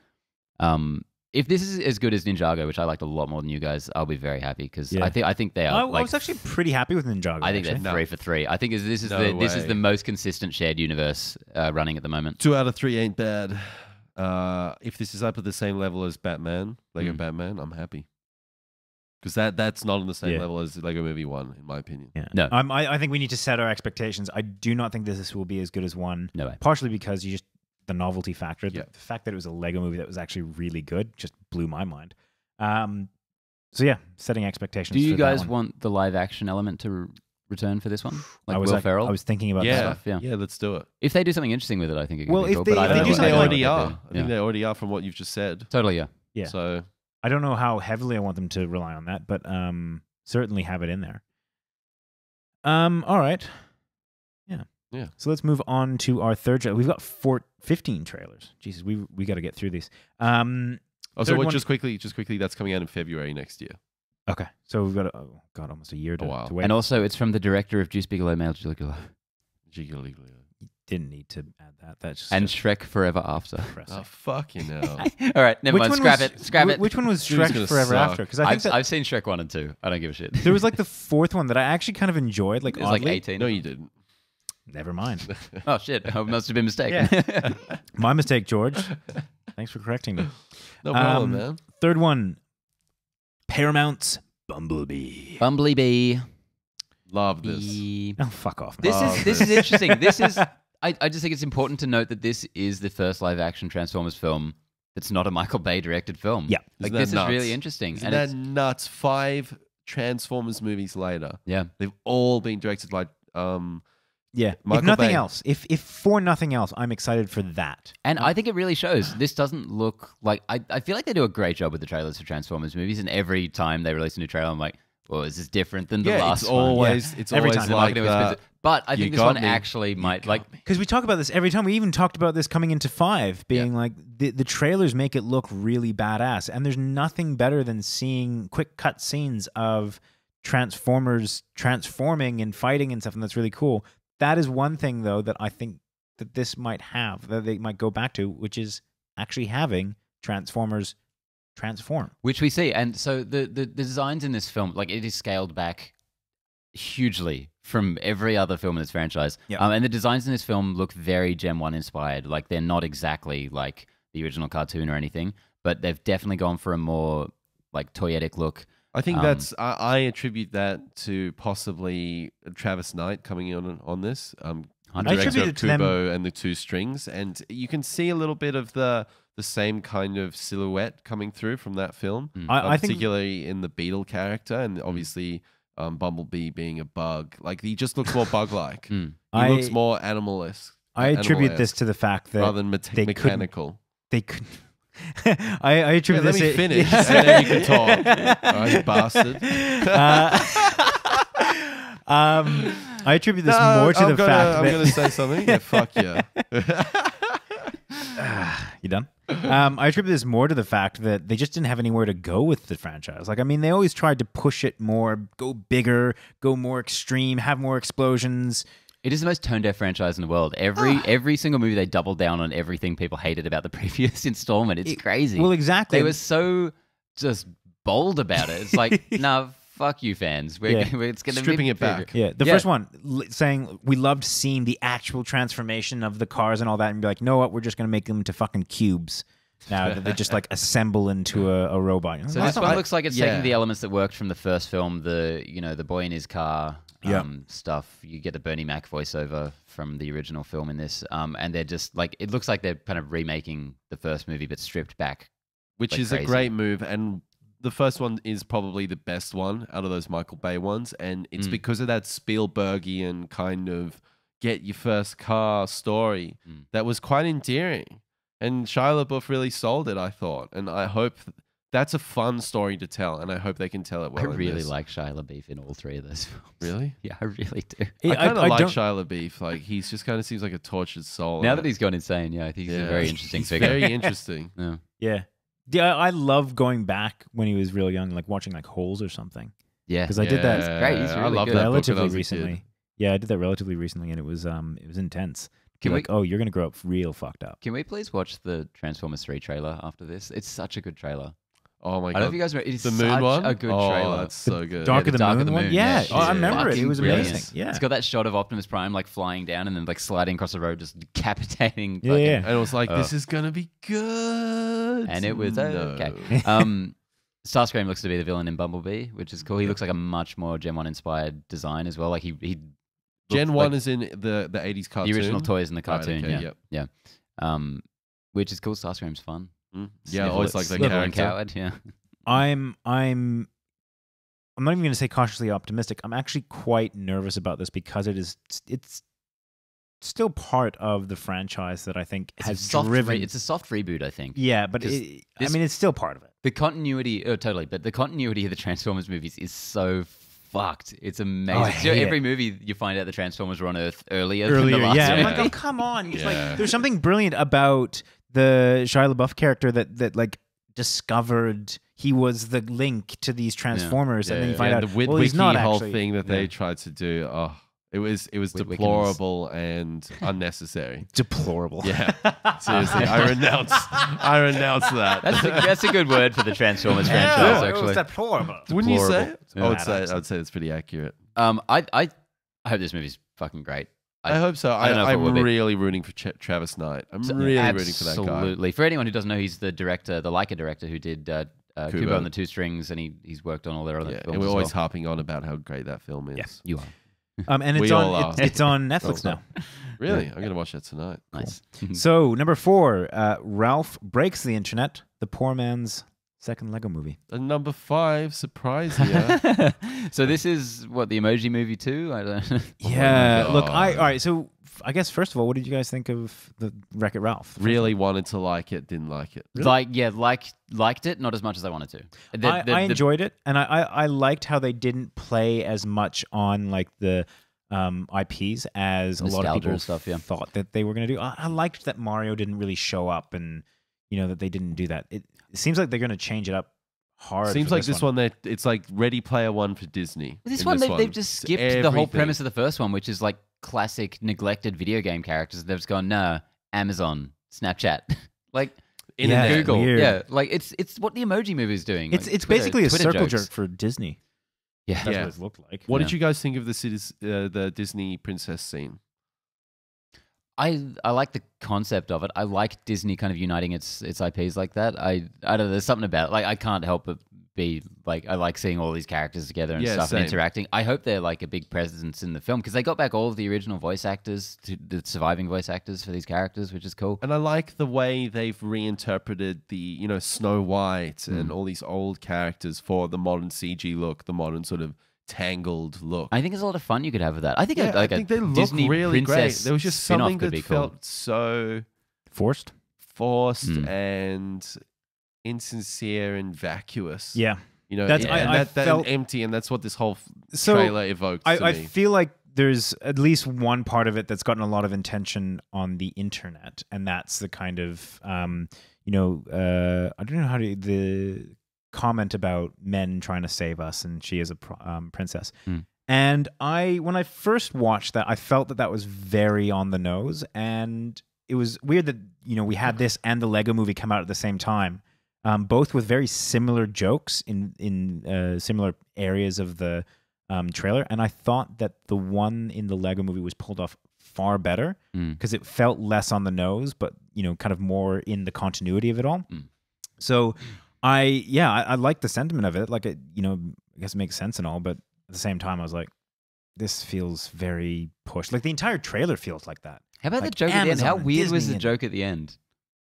If this is as good as Ninjago, which I liked a lot more than you guys, I'll be very happy because I think they are. I was actually pretty happy with Ninjago. I think they're 3 for 3. I think this is the most consistent shared universe running at the moment. 2 out of 3 ain't bad. If this is up at the same level as Batman, Lego Batman, I'm happy. Because that's not on the same level as Lego Movie 1, in my opinion. Yeah. No. I think we need to set our expectations. I do not think this will be as good as 1. No way. Partially because the novelty factor, the fact that it was a Lego movie that was actually really good just blew my mind. So yeah, setting expectations. Do you for guys that one. want the live action element to return for this one? Like Will Ferrell? I was thinking about that stuff. Yeah, let's do it. If they do something interesting with it, I think it could be cool. If I they do I think they something already like are. I think they already are from what you've just said. Totally, yeah. Yeah. So I don't know how heavily I want them to rely on that, but certainly have it in there. All right. Yeah. So let's move on to our third trailer. We've got 15 trailers. Jesus, we got to get through these. Just quickly, that's coming out in February next year. Okay. So we've got almost a year to wait. And also, it's from the director of Juice Bigelow, Male Gigolo. You didn't need to add that. That's just and Shrek Forever After. Oh, fucking hell. All right, never mind. Scrap it. Which one was Shrek Forever After? Because I've seen Shrek 1 and 2. I don't give a shit. There was like the fourth one that I actually kind of enjoyed. Like, it was like 18. No, you didn't. Never mind. Oh, shit. I must have been mistaken. Yeah. My mistake, George. Thanks for correcting me. No problem, man. Third one, Paramount's Bumblebee. Bumblebee. Love this. Oh, fuck off, man. This is interesting. This is... I just think it's important to note that this is the first live-action Transformers film that's not a Michael Bay directed film. Yeah. Like, this is really interesting. Isn't that nuts? 5 Transformers movies later. Yeah. They've all been directed by... Yeah. Michael if nothing Bay. else, if for nothing else, I'm excited for that. And I think it really shows. This doesn't look like... I feel like they do a great job with the trailers for Transformers movies, and every time they release a new trailer, I'm like, well, is this different than the last one? It's Every always time. like the that. But I think this one actually might... like. Because we talk about this every time. We even talked about this coming into 5, being like, the trailers make it look really badass. And there's nothing better than seeing quick cut scenes of Transformers transforming and fighting and stuff, and that's really cool. That is one thing, though, that I think that this might have, that they might go back to, which is actually having Transformers transform. Which we see. And so the designs in this film, like, it is scaled back hugely from every other film in this franchise. Yeah. And the designs in this film look very Gen 1 inspired. Like, they're not exactly like the original cartoon or anything, but they've definitely gone for a more like toyetic look. I think that's I attribute that to possibly Travis Knight coming in on this. Director of Kubo and the Two Strings, and you can see a little bit of the same kind of silhouette coming through from that film, I particularly in the beetle character, and obviously Bumblebee being a bug. Like, he just looks more bug-like. He looks more animal-esque. I attribute this to the fact that rather than mechanical. They could. I attribute this. Let me finish, and then you can talk. Oh, you bastard. I attribute this more to the fact that I'm going to say something. Yeah, fuck yeah. You done? I attribute this more to the fact that they just didn't have anywhere to go with the franchise. Like, I mean, they always tried to push it more, go bigger, go more extreme, have more explosions. It is the most tone-deaf franchise in the world. Every single movie, they doubled down on everything people hated about the previous installment. It's crazy. Well, exactly. They were so just bold about it. It's like, nah, fuck you, fans. It's going to stripping it back. Yeah, the first one saying we loved seeing the actual transformation of the cars and all that, and be like, you know what? We're just going to make them into fucking cubes now that they just like assemble into a robot. So this one looks like it's taking the elements that worked from the first film. The boy in his car. Stuff. You get the Bernie Mac voiceover from the original film in this, and they're just like, it looks like they're kind of remaking the first movie but stripped back, which is crazy. A great move. And the first one is probably the best one out of those Michael Bay ones, and it's because of that Spielbergian kind of get your first car story that was quite endearing, and Shia LaBeouf really sold it, I thought, and I hope that's a fun story to tell, and I hope they can tell it well. I really like Shia LaBeouf in all three of those films. Really? Yeah, I really do. I kind of like Shia LaBeouf. Like, he's just kind of seems like a tortured soul. Now that he's gone insane, I think he's a very interesting figure. Very interesting. Yeah. I love going back when he was real young, like watching like Holes or something. Yeah, because I did that. It's great. He's really I love good. that relatively recently. Yeah, I did that relatively recently, and it was intense. You're gonna grow up real fucked up. Can we please watch the Transformers 3 trailer after this? It's such a good trailer. Oh my god! I don't know if you guys remember. It is the moon one? A good trailer. That's so good. Dark of the Moon one? Yeah. Oh, I remember it. It was brilliant. amazing. Yeah. It's got that shot of Optimus Prime like flying down and then like sliding across the road, just decapitating. Yeah. And it was like, this is gonna be good. And it was okay. Starscream looks to be the villain in Bumblebee, which is cool. He looks like a much more Gen 1 inspired design as well. Like he Gen 1 is in the 80s cartoon. The original toys in the cartoon. Right, okay, yeah. Which is cool. Starscream's fun. Yeah, I always like that character. Coward, yeah. I'm not even going to say cautiously optimistic. I'm actually quite nervous about this because it's still part of the franchise that I think has driven. It's a soft reboot, I think. Yeah, but it's still part of it. The continuity, totally. But the continuity of the Transformers movies is so fucked. It's amazing. Every movie you find out the Transformers were on Earth earlier than the last I'm movie. like, oh come on! Like, there's something brilliant about the Shia LaBeouf character that like discovered he was the link to these Transformers, and then you find out he's not whole actually. Thing that they tried to do. Oh, it was deplorable and unnecessary. Deplorable. Yeah, seriously, I renounce that. That's a good word for the Transformers franchise. Actually, it was deplorable. Wouldn't you say? I would say it's pretty accurate. I hope this movie's fucking great. I hope so. I'm really rooting for Travis Knight. I'm really rooting for that guy. Absolutely. For anyone who doesn't know, he's the director, the Leica director who did Kubo and the Two Strings, and he's worked on all their other films. And we're always harping on about how great that film is. Yeah, you are. And it's on Netflix now. Really? I'm going to watch that tonight. Nice. Cool. So, number 4, Ralph Breaks the Internet, the poor man's second Lego movie. And number 5, surprise here. So this is what, the Emoji Movie 2? I don't know. Yeah. Look, all right. So I guess first of all, what did you guys think of the Wreck-It Ralph? Really wanted to like it, didn't like it. Really? Liked it, not as much as I wanted to. I enjoyed it, and I liked how they didn't play as much on like the IPs as a lot of people thought that they were going to do. I liked that Mario didn't really show up, and that they didn't do that. It seems like they're going to change it up hard. Seems like this one it's like Ready Player One for Disney. This one they've just skipped the whole premise of the first one, which is like classic neglected video game characters. They've just gone, no, Amazon, Snapchat, like Google. Weird. Yeah, like it's what the Emoji Movie is doing. It's like basically a Twitter circle jokes. jerk for Disney. Yeah. That's what it looked like. What did you guys think of the Disney princess scene? I like the concept of it. I like Disney kind of uniting its IPs like that. I don't know. There's something about it. Like I can't help but be like I like seeing all these characters together and stuff and interacting. I hope they're like a big presence in the film because they got back all of the original voice actors, the surviving voice actors for these characters, which is cool. And I like the way they've reinterpreted the Snow White and all these old characters for the modern CG look, the modern sort of tangled look. I think there's a lot of fun you could have with that. I think I think they look Disney really great. There was just something that felt so forced and insincere and vacuous. Yeah. That's I felt empty, and that's what this whole trailer evoked to me. I feel like there's at least one part of it that's gotten a lot of attention on the internet, and that's the kind of I don't know how to the comment about men trying to save us, and she is a princess. And when I first watched that, I felt that was very on the nose, and it was weird that we had this and the Lego Movie come out at the same time, both with very similar jokes in similar areas of the trailer, and I thought that the one in the Lego Movie was pulled off far better because it felt less on the nose, but kind of more in the continuity of it all. So I like the sentiment of it. Like I guess it makes sense and all, but at the same time, I was like, this feels very pushed. Like the entire trailer feels like that. How about the joke at the end? How weird was the joke at the end?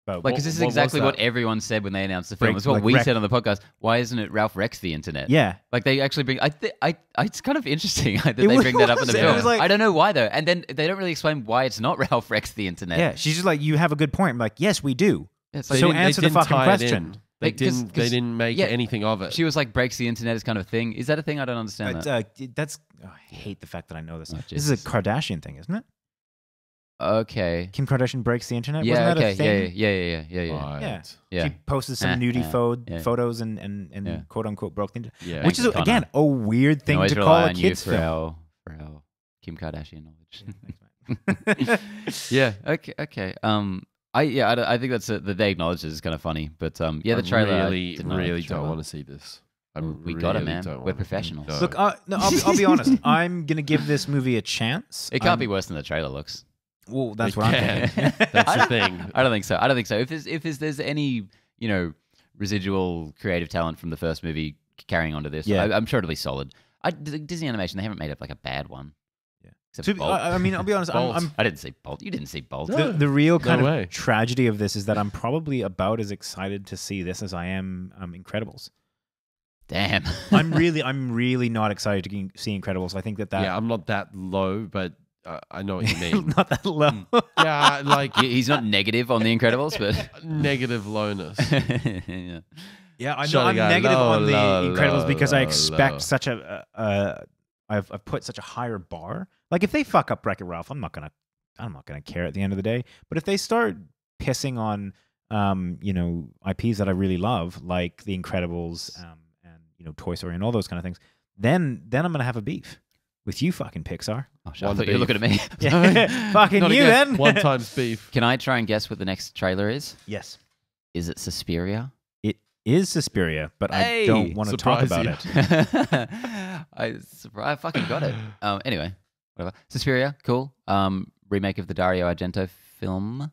Like, because this is exactly what everyone said when they announced the film. It's what we said on the podcast. Why isn't it Ralph Rex the internet? Yeah. Like they actually bring. It's kind of interesting that they bring that up in the film. I don't know why though. And then they don't really explain why it's not Ralph Rex the internet. Yeah. She's just like, you have a good point. I'm like, yes, we do. So answer the fucking question. They didn't make anything of it. She was like, breaks the internet is kind of a thing. Is that a thing? I don't understand that. I hate the fact that I know this. This is a Kardashian thing, isn't it? Okay. Kim Kardashian breaks the internet? Yeah, Wasn't that a thing? Yeah. She posted some nudie photos and quote unquote broke the internet. Yeah. Which is, again, a weird thing to call a kid's film. For our Kim Kardashian knowledge. Yeah. Okay. I think that's they acknowledge it is kind of funny, but the trailer. I really don't want to see this. We got it, man. We're professionals. No. Look, I'll be honest. I'm gonna give this movie a chance. It can't be worse than the trailer looks. Well, that's what I'm thinking. That's the thing. I don't think so. If there's any residual creative talent from the first movie carrying on to this, I'm sure it'll be solid. Disney Animation, they haven't made up like a bad one. I mean, I'll be honest. I didn't see Bolt. You didn't see Bolt. The real kind of tragedy of this is that I'm probably about as excited to see this as I am Incredibles. Damn. I'm really not excited to see Incredibles. I think that. Yeah, I'm not that low, but I know what you mean. Not that low. Yeah, like he's not negative on the Incredibles, but negative lowness. Yeah, I'm negative on the Incredibles because I expect such I've put such a higher bar. Like if they fuck up Wreck-It Ralph, I'm not gonna care at the end of the day. But if they start pissing on IPs that I really love, like The Incredibles, and Toy Story and all those kind of things, then I'm gonna have a beef with you, fucking Pixar. Oh, I thought you were looking at me. Fucking you, then. One times beef. Can I try and guess what the next trailer is? Yes. Is it Suspiria? It is Suspiria, but I don't want to talk about it. I fucking got it. Anyway, whatever. Suspiria, cool. Remake of the Dario Argento film.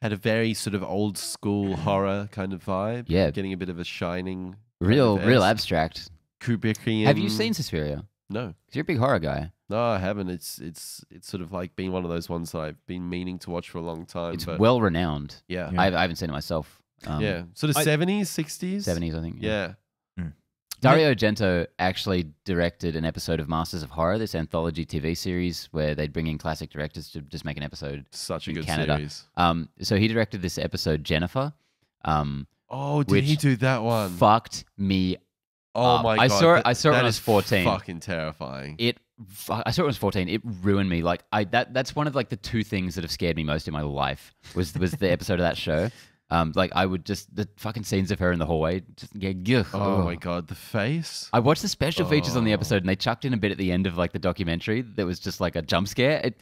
Had a very sort of old school horror kind of vibe. Yeah. Getting a bit of a Shining. Real abstract. Kubrickian. Have you seen Suspiria? No. Because you're a big horror guy. No, I haven't. It's sort of like been one of those ones that I've been meaning to watch for a long time. It's well renowned. Yeah. I haven't seen it myself. Sort of 70s, 60s? 70s, I think. Yeah. Dario Argento actually directed an episode of Masters of Horror, this anthology TV series where they'd bring in classic directors to just make an episode. Such a good Canada. series. So he directed this episode, Jennifer. Did he do that one? Fucked me. Oh my god! I saw it when I was 14. Fucking terrifying. I saw it when I was 14. It ruined me. Like that's one of like the two things that have scared me most in my life was the episode of that show. Like I would the fucking scenes of her in the hallway. Oh my god, the face. I watched the special features on the episode, and they chucked in a bit at the end of like the documentary that was just like a jump scare.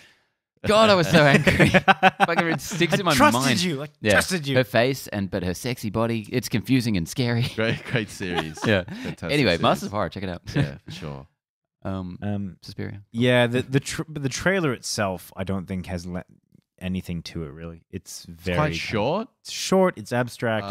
God, I was so angry. Fucking it sticks in my mind. Trusted you. Her face, but her sexy body. It's confusing and scary. Great series. Yeah. Fantastic Anyway, series. Masters of Horror. Check it out. Yeah, for sure. Suspiria. Yeah, the trailer itself, I don't think has anything to it really. It's very Quite short. It's short. It's abstract.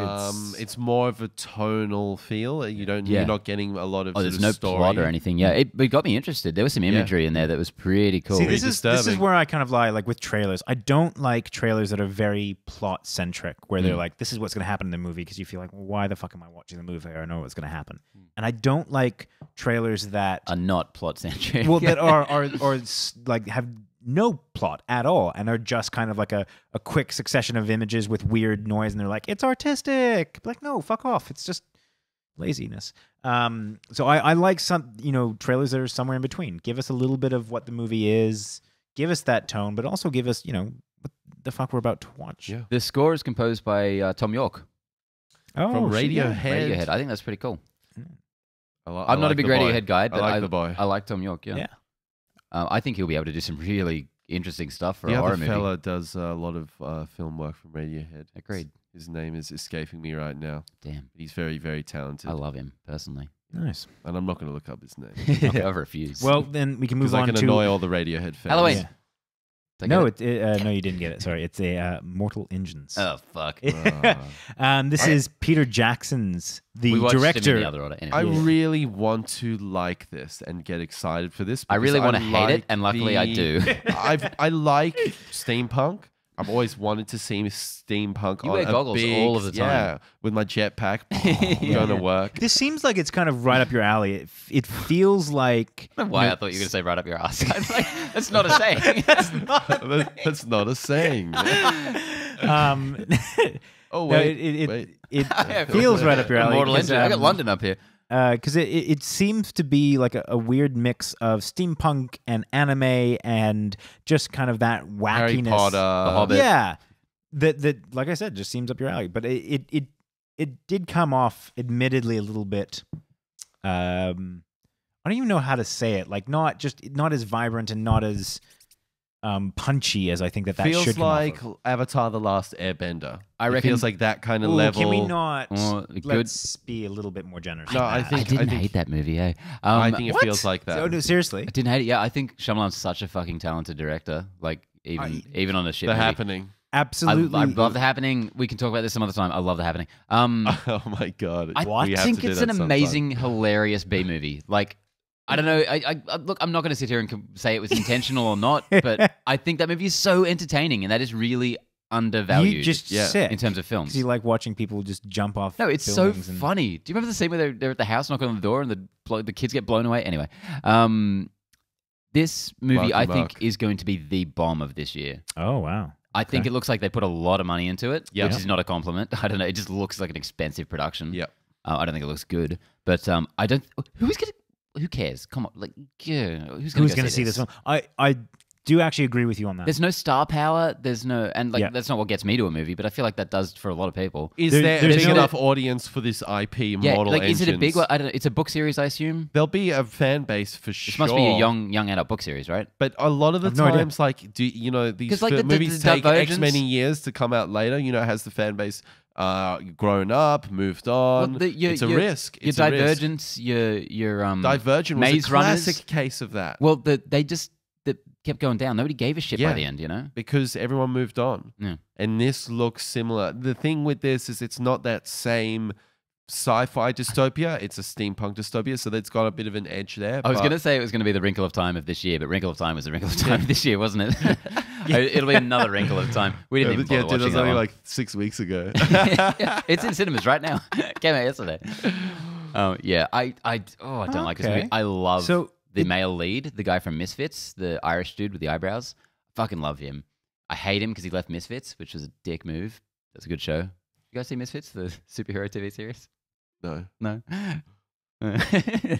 It's more of a tonal feel. You're not getting a lot of. There's no story. plot or anything. Yeah, it got me interested. There was some imagery in there that was pretty cool. See, this is where I kind of lie. Like with trailers, I don't like trailers that are very plot centric, where they're like, "This is what's going to happen in the movie," because you feel like, well, "Why the fuck am I watching the movie? I know what's going to happen." And I don't like trailers that are not plot centric. Well, that are like have no plot at all and are just kind of like a quick succession of images with weird noise, and they're like, it's artistic. Like, no, fuck off. It's just laziness. So I like some, trailers that are somewhere in between. Give us a little bit of what the movie is, give us that tone, but also give us, what the fuck we're about to watch. Yeah. The score is composed by Tom York. From Radiohead. Radiohead. I think that's pretty cool. I'm not a big Radiohead guy, but I like the boy. I like Tom York, yeah. I think he'll be able to do some really interesting stuff for a horror movie. The other fella does a lot of film work from Radiohead. Agreed. His name is escaping me right now. Damn. He's very, very talented. I love him, personally. Nice. And I'm not going to look up his name. I refuse. Well, then we can move on I can to... annoy all the Radiohead fans. Halloween. Yeah. No, no, you didn't get it. Sorry, it's a Mortal Engines. Oh fuck! This is Peter Jackson's we watched director. him in the other order. Anyway. I really want to like this and get excited for this. I really want to hate it, like and luckily I do. I like steampunk. I've always wanted to see steampunk. You wear goggles all of the time. Yeah, with my jetpack, going to work. This seems like it's kind of right up your alley. It feels like... I don't know why I thought you were going to say right up your ass. I was like, that's not a saying. That's not a saying. Oh, wait, wait. It feels right up your alley. Mortal Engine. I got London up here. Because it seems to be like a weird mix of steampunk and anime and just kind of that wackiness. Harry Potter, The Hobbit. Yeah, that like I said, just seems up your alley. But it did come off, admittedly, a little bit. I don't even know how to say it. Like not as vibrant and not as punchy as I think that feels should come like off of. Avatar: The Last Airbender. I reckon it feels like that kind of level. Can we not? Good. Let's be a little bit more generous. No, than I that. think- I didn't hate that movie, eh? I think it What? feels like that. Oh, no, seriously. I didn't hate it. Yeah, I think Shyamalan's such a fucking talented director. Like, even on a shit The movie. Happening. Absolutely. I love The Happening. We can talk about this some other time. I love The Happening. Oh my god! I We have to think do it's that an sometime. amazing, hilarious B movie. Like, I don't know. I look, I'm not going to sit here and say it was intentional or not, but I think that movie is so entertaining, and that is really undervalued. You just sick in terms of films. because you like watching people just jump off. No, it's so buildings and- funny. Do you remember the scene where they're at the house knocking on the door and the kids get blown away? Anyway, this movie Marky I Mark. think is going to be the bomb of this year. Oh wow! I think it looks like they put a lot of money into it, Yep. which is not a compliment. I don't know. It just looks like an expensive production. Yep. I don't think it looks good, but I don't. Who cares? Come on, like, yeah, who's Who's going going to see this film? I do actually agree with you on that. There's no star power. There's no, and like Yeah. that's not what gets me to a movie, but I feel like that does for a lot of people. Is There- there a there's big no- enough audience for this IP Yeah, model? like is it a big engines? one? I don't know. It's a book series, I assume. There'll be a fan base for This sure. must be a young adult book series, right? But a lot of the I've no idea. times, like, these 'Cause, like, the movies take X Divergence- many years to come out later. Has the fan base grown up, moved on? It's a risk. Your It's a risk. Divergence, your Divergent was Maze a classic Runners. case of that. Well, they kept going down. Nobody gave a shit by Yeah. the end, you know. Because everyone moved on. Yeah. And this looks similar. The thing with this is it's not that same sci-fi dystopia. It's a steampunk dystopia, so that's got a bit of an edge there. I was but- going to say it was going to be the Wrinkle of Time of this year, but Wrinkle of Time was the Wrinkle of Time of this year, wasn't it? It'll be another Wrinkle of Time. We didn't even bother dude, that watching was that only one. like 6 weeks ago. It's in cinemas right now. Came out yesterday. Oh yeah, I don't like this Okay. movie. I love So the male lead, the guy from Misfits, the Irish dude with the eyebrows. Fucking love him. I hate him because he left Misfits, which was a dick move. That's a good show. You guys see Misfits, the superhero TV series? No. No.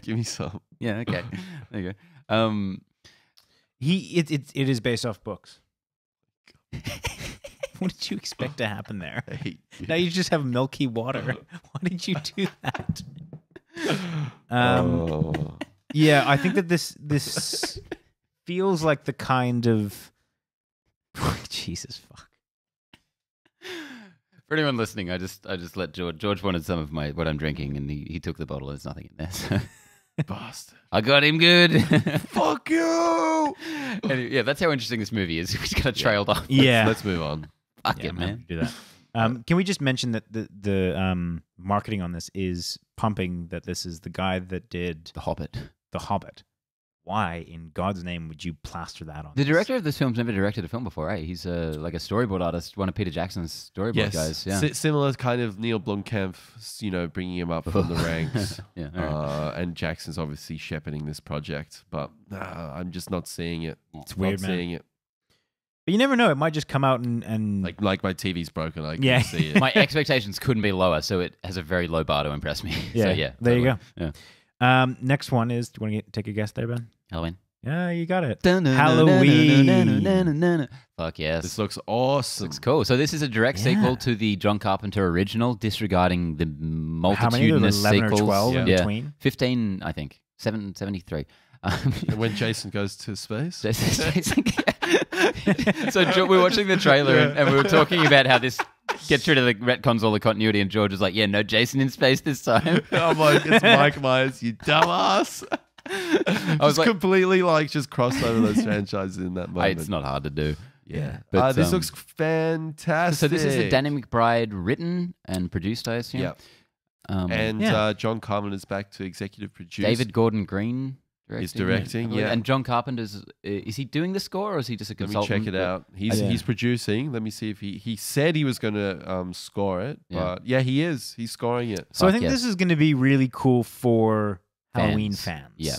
Give me some. Yeah. Okay. There you go. it is based off books. What did you expect to happen there? I hate you. Now you just have milky water. Why did you do that? Oh. Yeah, I think that this feels like the kind of Jesus fuck. For anyone listening, I just let George. George wanted some of what I'm drinking, and he took the bottle. There's nothing in there. So. Bastard. I got him good. Fuck you. And yeah, that's how interesting this movie is. We just kind of trailed off. Yeah. Let's move on. Fuck it, man. Do that. Can we just mention that the marketing on this is pumping that this is the guy that did The Hobbit. The Hobbit. Why in God's name would you plaster that on? The director of this film's never directed a film before, eh? He's like a storyboard artist, one of Peter Jackson's storyboard guys. Yeah. Similar kind of Neil Blomkamp, bringing him up from the ranks. Yeah. Right. And Jackson's obviously shepherding this project, but I'm just not seeing it. It's weird, not seeing it. But you never know. It might just come out and like my TV's broken. I can see it. My expectations couldn't be lower, so it has a very low bar to impress me. Yeah. So, yeah. There you go. Yeah. Next one is. Do you want to take a guess there, Ben? Halloween. Yeah, you got it. Halloween. Fuck yes. This looks awesome. Looks cool. So this is a direct sequel to the John Carpenter original, disregarding the multitudinous How many? 11 sequels. or 12 in between? 15, I think. 773. And when Jason goes to space. So we're watching the trailer and we were talking about how this gets rid of the retcons all the continuity, and George was like, yeah, no Jason in space this time. I'm like, it's Mike Myers, you dumbass. I was like, completely just crossed over those franchises in that moment. It's not hard to do. Yeah. But, this looks fantastic. So this is a Danny McBride written and produced, I assume. Yeah. And John Carpenter's back to executive producer. David Gordon Green is directing, yeah. And John Carpenter's, is he doing the score or is he just a consultant? Let me check it out. He's producing. Let me see if he said he was going to score it. But yeah, he is. He's scoring it. So I think this is going to be really cool for Halloween fans. Yeah.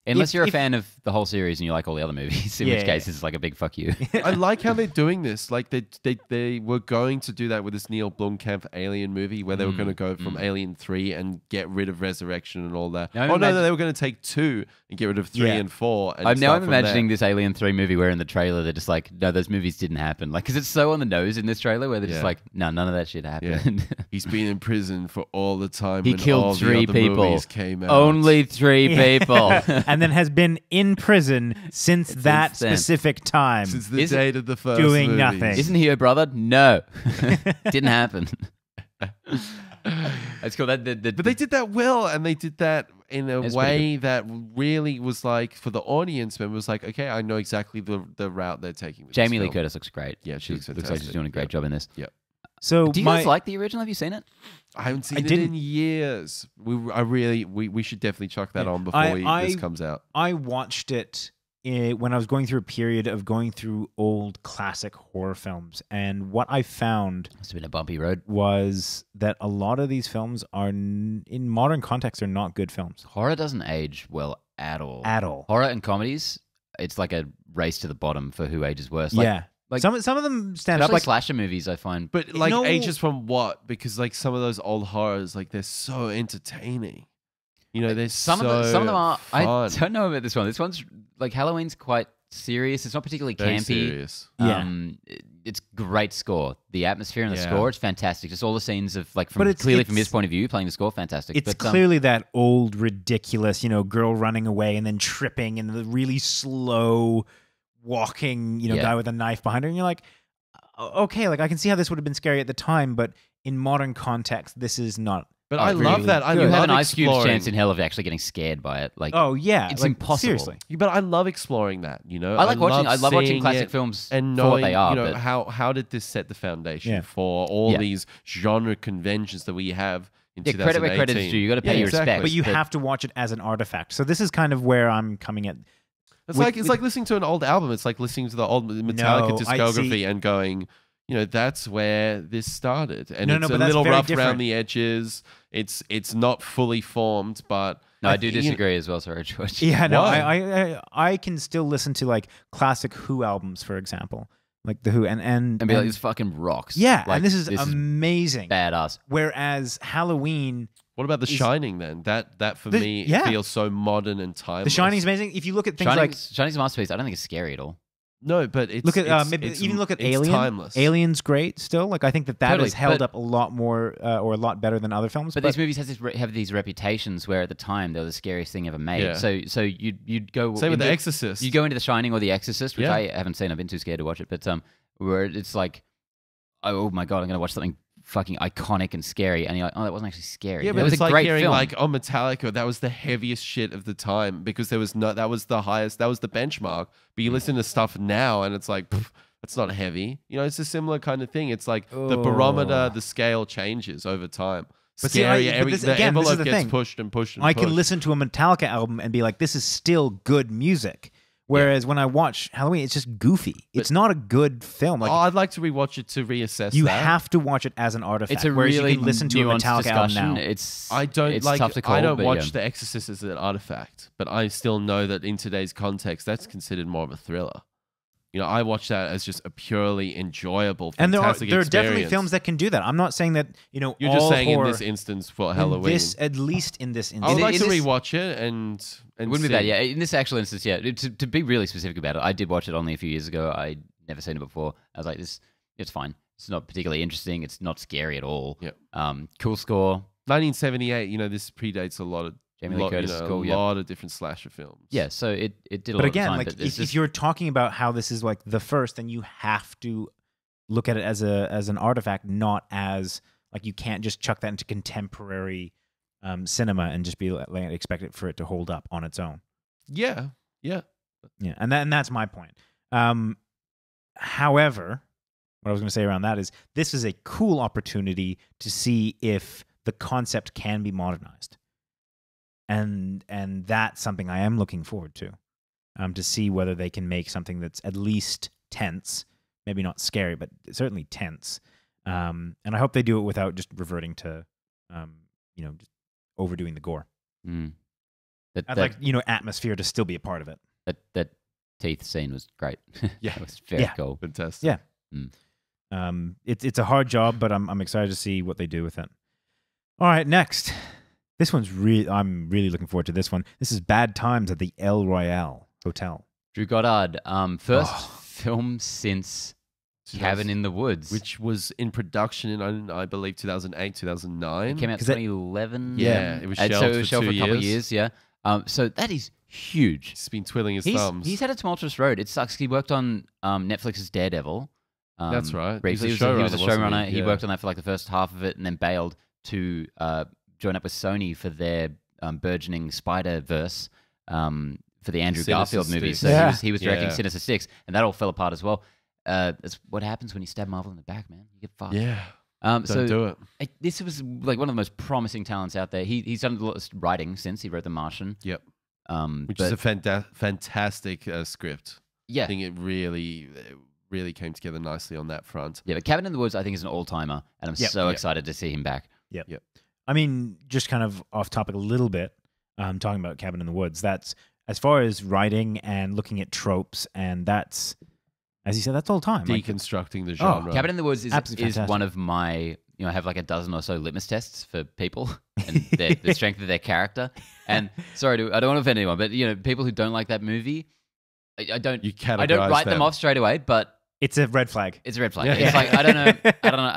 Unless you're a fan of the whole series and you like all the other movies, in which case it's like a big fuck you. I like how they're doing this. Like they were going to do that with this Neil Blomkamp Alien movie, where they were going to go from Alien 3 and get rid of Resurrection and all that. No, they were going to take 2 and get rid of 3 and 4. And I'm imagining this Alien 3 movie where in the trailer they're just like, no, those movies didn't happen. Like, because it's so on the nose in this trailer where they're just like, no, none of that shit happened. Yeah. He's been in prison for all the time. He killed all 3 the people. Movies came out. Only 3 people. And then has been in prison since that specific time. Since the date of the first doing movies. nothing. Isn't he your brother? No. Didn't happen. It's cool. But they did that well, and they did that in a way that really was like, for the audience member, was like, okay, I know exactly the route they're taking. With Jamie Lee Curtis looks great. Yeah, she looks like she's doing a great job in this. Yeah. So do you guys like the original? Have you seen it? I haven't seen it in years. We should definitely chuck that on before this comes out. I watched it when I was going through a period of going through old classic horror films, and what I found must have been a bumpy road. Was that a lot of these films are in modern context are not good films. Horror doesn't age well at all. At all. Horror and comedies, it's like a race to the bottom for who ages worse. Like some of them stand up like slasher movies, I find. But ages from what? Because like some of those old horrors, like they're so entertaining. There's some of them are. Fun. I don't know about this one. This one's like Halloween's quite serious. It's not particularly Very campy. Serious. It's great score. The atmosphere and the score, it's fantastic. Just all the scenes of from his point of view, playing the score, fantastic. It's clearly that old ridiculous, girl running away and then tripping and the really slow walking, guy with a knife behind her, and you're like, okay, like I can see how this would have been scary at the time, but in modern context, this is not. But I love that. You have an Ice Cube's chance in hell of actually getting scared by it. Like, oh yeah, it's impossible. Seriously. But I love exploring that. I love watching classic films and knowing, for what they are. How did this set the foundation for all these genre conventions that we have? In 2018. Credit where credit is due. You got to pay your respect, but you have to watch it as an artifact. So this is kind of where I'm coming at. It's like listening to an old album. It's like listening to the old Metallica discography and going, that's where this started. And it's a little rough around the edges. It's not fully formed, but no, I do disagree as well. Sorry, George. Yeah, no, I can still listen to like classic Who albums, for example, like the Who, and be like, this fucking rocks. Yeah, like, and this is amazing, badass. Whereas Halloween. What about The Shining then? That for me feels so modern and timeless. The Shining's amazing. If you look at things Shining's a masterpiece. I don't think it's scary at all. No, but it's look at it's even look at it's Alien. timeless. Alien's great still. Like I think that Totally, has held but- up a lot more or a lot better than other films. But these movies have these reputations where at the time they were the scariest thing ever made. Yeah. So you'd go Same with The into- Exorcist. You go into The Shining or The Exorcist, which Yeah. I haven't seen. I've been too scared to watch it. But where it's like, oh my god, I'm gonna watch something fucking iconic and scary, and you're like, oh, that wasn't actually scary. Yeah, it but was it's a like great hearing film. like, oh, Metallica, that was the heaviest shit of the time because there was no, that was the highest, that was the benchmark. But you listen to stuff now and it's like, pff, that's not heavy. You know, it's a similar kind of thing. It's like the barometer, the scale changes over time. But see, Scary, but this- the again, this is envelope the gets thing. pushed and pushed and I pushed. can listen to a Metallica album and be like, this is still good music. Whereas when I watch Halloween, it's just goofy. It's not a good film. Like I'd like to rewatch it to reassess you that. have to watch it as an artifact. It's a whereas really you can listen to a nuanced Metallica album discussion. now. It's I don't it's like. tough to call, I don't but watch yeah. The Exorcist as an artifact, but I still know that in today's context, that's considered more of a thriller. You know, I watch that as just a purely enjoyable, And there are fantastic definitely experience. films that can do that. I'm not saying that You're all just saying horror, in this instance for in Halloween. at least in this I instance. would like in to this- rewatch it and It wouldn't be bad, see. yeah. In this actual instance, yeah. To be really specific about it, I did watch it only a few years ago. I'd never seen it before. I was like, it's fine. It's not particularly interesting. It's not scary at all. Yep. Cool score. 1978. You know, this predates a lot of Jamie Lee Curtis is cool, a yeah. lot of different slasher films. Yeah, so it did a lot But of again, time. like but it's if just, you're talking about how this is like the first, then you have to look at it as an artifact, not as like you can't just chuck that into contemporary cinema and just be like expect it for it to hold up on its own. yeah. Yeah, and that's my point. However, what I was going to say around that is this is a cool opportunity to see if the concept can be modernized, and that's something I am looking forward to see whether they can make something that's at least tense, maybe not scary, but certainly tense. And I hope they do it without just reverting to, just overdoing the gore. I'd like atmosphere to still be a part of it. that teeth scene was great. Yeah. It was very cool. Fantastic. Yeah. It's a hard job, but I'm excited to see what they do with it. All right, next. This one's I'm really looking forward to this one. This is Bad Times at the El Royale Hotel. Drew Goddard, first film since Cabin in the Woods, Which was in production in, I believe, 2008, 2009. it came out 2011. Yeah, it was And shelved so it was for 2 for a couple of years. years. Yeah. So that is huge. He's been twiddling his thumbs. He's had a tumultuous road. It sucks. He worked on Netflix's Daredevil. That's right. Briefly, He was a he was a showrunner, wasn't showrunner. he? He Yeah. worked on that for like the first half of it, and then bailed to join up with Sony for their burgeoning Spider-Verse for the Andrew Sinister Garfield movie. Six. So Yeah. he was directing Yeah. Sinister Six, and that all fell apart as well. That's what happens when you stab Marvel in the back, man. You get fucked. Yeah. So Don't do it. this was like one of the most promising talents out there. He's done a lot of writing since he wrote The Martian. Yep. Which but- is a fantastic script. yeah. I think it really came together nicely on that front. Yeah, but Cabin in the Woods, I think, is an all-timer, and I'm so Yep. excited to see him back. Yep. I mean, just kind of off topic a little bit, talking about Cabin in the Woods. That's as far as writing and looking at tropes, and that's, as you said, that's all time. Like, Deconstructing the genre. Cabin in the Woods Absolutely is fantastic. one of my, I have like a dozen or so litmus tests for people and the strength of their character. And sorry, I don't want to offend anyone, but people who don't like that movie, I don't write them off straight away, but it's a red flag. it's a red flag. Yeah. It's like I don't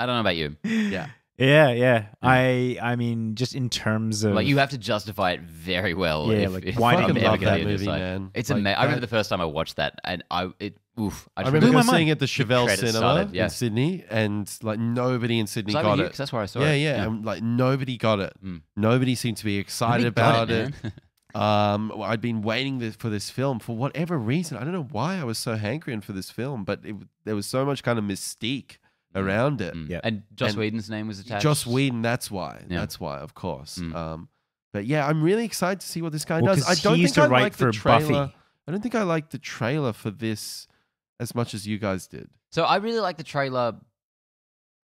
know about you. Yeah. Yeah. I mean, just in terms of Like you have to justify it very well. Yeah, if, like, if why I'm do you ever love gonna that be on your movie, side. man? It's Like amazing. I remember that- the first time I watched that, and I I just remember blew my seeing mind. it at the Chevelle credits Cinema started, yeah. in Sydney, and like nobody in Sydney Was that got with you? it. 'Cause that's where I saw Yeah, it. yeah, and like nobody got it. Mm. Nobody seemed to be excited Nobody got about it. man. I'd been waiting for this film for whatever reason. I don't know why I was so hankering for this film, but there was so much kind of mystique around it. Yeah. And Joss And Whedon's name was attached. Joss Whedon, that's why. Yeah. That's why, of course. Mm. But yeah, I'm really excited to see what this guy Well, does. 'cause I don't he used think to I write like the for trailer. Buffy. I don't think I liked the trailer for this as much as you guys did. So I really liked the trailer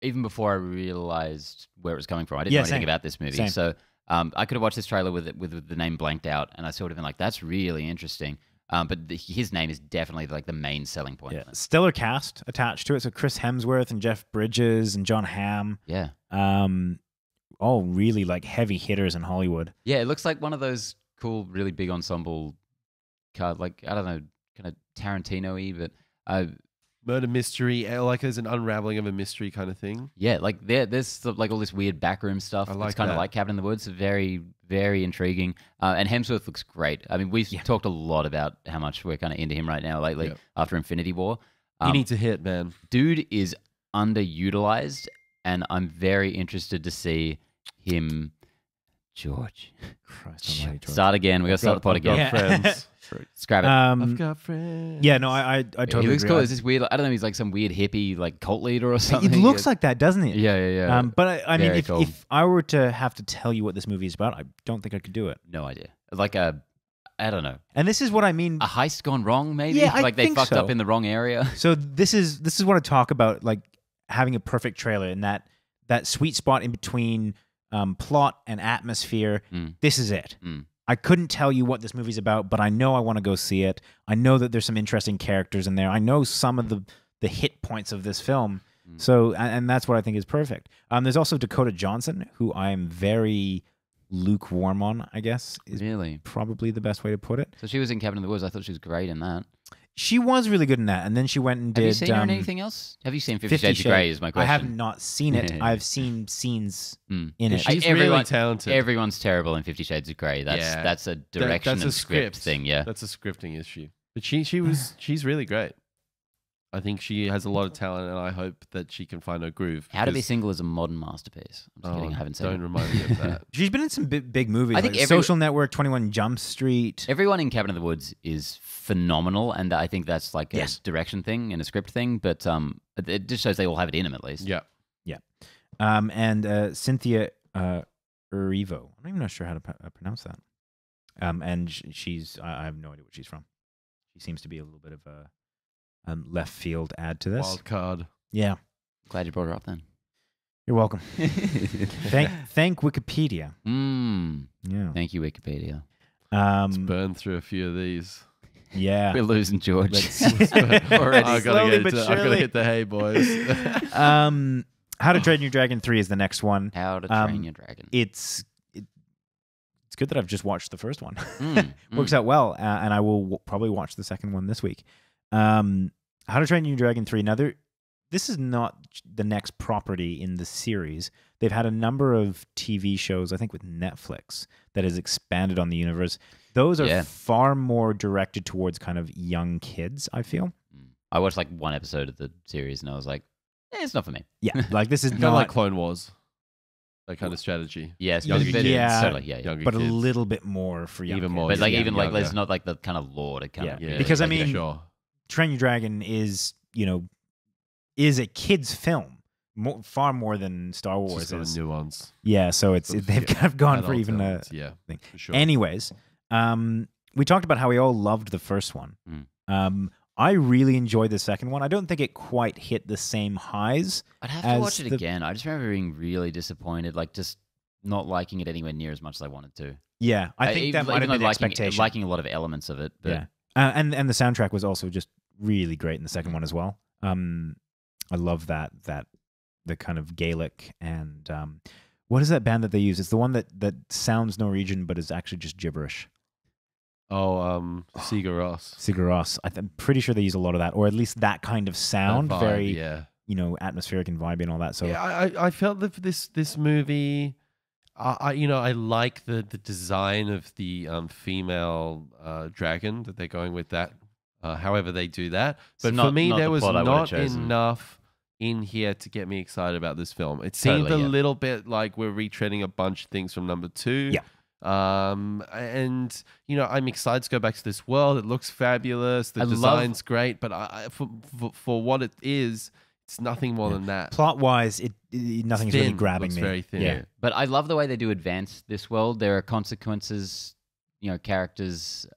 even before I realized where it was coming from. I didn't Yeah, know anything same. about this movie. Same. So I could have watched this trailer with the name blanked out, and I sort of been like, that's really interesting. But his name is definitely like the main selling point. Yeah, stellar cast attached to it. So Chris Hemsworth and Jeff Bridges and John Hamm. Yeah. All really like heavy hitters in Hollywood. Yeah, it looks like one of those cool, really big ensemble, like, I don't know, kind of Tarantino-y, but Murder mystery, like there's an unraveling of a mystery kind of thing. Yeah, like there's like all this weird backroom stuff. I like it's kind of that. like Cabin in the Woods. Very, very intriguing. And Hemsworth looks great. I mean, we've talked a lot about how much we're kind of into him right now lately after Infinity War. He needs a hit, man. Dude is underutilized, and I'm very interested to see him. George. Christ almighty, George. Start again. We got to start the pod again. I've got friends. Scrap it. I've got friends. Yeah, no, I totally he looks agree. cool. Is this weird? I don't know. He's like some weird hippie, like cult leader or something. It looks like that, doesn't it? Yeah. But I mean, Very if, cool. if I were to have to tell you what this movie is about, I don't think I could do it. No idea. Like I don't know. And this is what I mean. A heist gone wrong, maybe? Yeah, I like they think fucked so. up in the wrong area. So this is what I talk about, like having a perfect trailer and that sweet spot in between plot and atmosphere. This is it. I couldn't tell you what this movie's about, but I know I want to go see it. I know that there's some interesting characters in there. I know some of the hit points of this film. So, and that's what I think is perfect. There's also Dakota Johnson, who I am very lukewarm on, I guess, is Really? probably the best way to put it. So she was in Cabin in the Woods. I thought she was great in that. She was really good in that, and then she went and did. Have you seen her in anything else? Have you seen 50 Shades of Grey is my question. I have not seen it. I've seen scenes in it. She's really talented. Everyone's terrible in 50 Shades of Grey. That's a direction that's and a script thing, yeah. That's a scripting issue. But she's really great. I think she has a lot of talent, and I hope that she can find her groove. How to Be Single is a modern masterpiece. I'm just kidding, I haven't seen Don't it. remind me of that. She's been in some big movies. I think like Social Network, 21 Jump Street. Everyone in Cabin in the Woods is phenomenal, and I think that's like a direction thing and a script thing, but it just shows they all have it in them at least. Yeah. And Cynthia Erivo. I'm even not sure how to pronounce that. And she's, I have no idea what she's from. She seems to be a little bit of a left field add to this. Wild card. Yeah. Glad you brought her up then. You're welcome. Thank Wikipedia. Yeah. Thank you, Wikipedia. Let's burn through a few of these. Yeah. We're losing George. Already. I Slowly but gotta surely. hit the hay, boys. How to Train Your Dragon 3 is the next one. How to Train Your Dragon. It's good that I've just watched the first one. Works out well, and I will probably watch the second one this week. How to Train Your Dragon 3. Now, this is not the next property in the series. They've had a number of TV shows, I think with Netflix, that has expanded on the universe. Those are far more directed towards kind of young kids, I feel. I watched like one episode of the series and I was like, it's not for me. Yeah, like this is Kind not of like Clone Wars. That kind of strategy. Yes, Younger but kids. Yeah. totally, yeah. Younger but a kids. little bit more for young Even kids. more. But like Yeah, even like younger. there's not like the kind of lore to kind of Yeah. really Because, I like, mean, sure. Train Your Dragon is a kid's film, far more than Star Wars It's just got is. a nuance. Yeah, so they've kind of gone for Adult even a elements, thing. for sure. Anyways, we talked about how we all loved the first one. I really enjoyed the second one. I don't think it quite hit the same highs. I'd have to as watch it again. I just remember being really disappointed, like just not liking it anywhere near as much as I wanted to. Yeah, I think that might have been the expectation. Liking a lot of elements of it. But Yeah, and the soundtrack was also just really great in the second one as well. I love that the kind of Gaelic and what is that band that they use? It's the one that sounds Norwegian but is actually just gibberish. Sigur Rós. Sigur Rós. I'm pretty sure they use a lot of that, or at least that kind of sound, That vibe, very yeah. atmospheric and vibey and all that. So yeah, I felt that for this movie, I like the design of the female dragon that they're going with that. However they do that, but for me there was not enough in here to get me excited about this film. It seemed a little bit like we're retreading a bunch of things from number 2. Yeah. And I'm excited to go back to this world. It looks fabulous. The design's great, but for what it is, it's nothing more than that. Plot wise, nothing's really grabbing me. Very thin. Yeah. But I love the way they do advance this world. There are consequences. Characters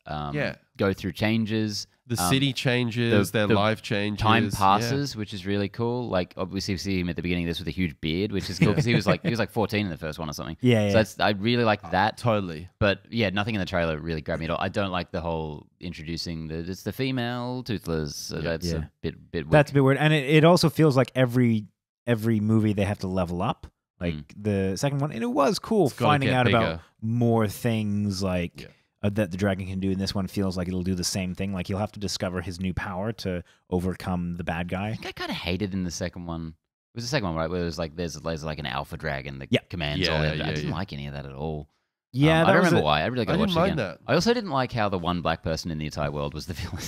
go through changes. The city changes, their life changes. Time passes, which is really cool. Like obviously, we see him at the beginning of this with a huge beard, which is cool because he was like 14 in the first one or something. Yeah. So I really like that. Totally. But yeah, nothing in the trailer really grabbed me at all. I don't like the whole introducing it's the female toothless. So that's a bit weird. That's a bit weird, and it also feels like every movie they have to level up. Like the second one, and it was cool finding out about more things like that the dragon can do, and this one feels like it'll do the same thing. Like he'll have to discover his new power to overcome the bad guy. I think I kind of hated in the second one. It was the second one, right? Where it was like there's like an alpha dragon that commands all of it. I didn't like any of that at all. Yeah, I don't remember why. I really got to watch it again. That. I also didn't like how the one black person in the entire world was the villain.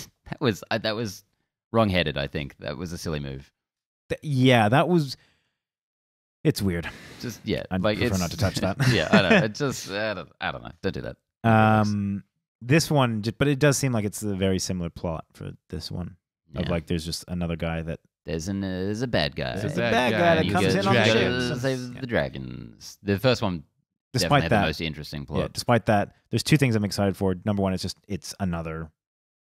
That was wrong-headed. I think that was a silly move. That was. It's weird. Just I'd prefer not to touch that. Yeah, I know. It just I don't know. Don't do that. This one, but it does seem like it's a very similar plot for this one. Of like, there's just another guy that there's a bad guy. There's a bad guy that comes in on the ship. Save the dragons. The first one. Despite that, the most interesting plot. Yeah, despite that, there's two things I'm excited for. Number one, it's another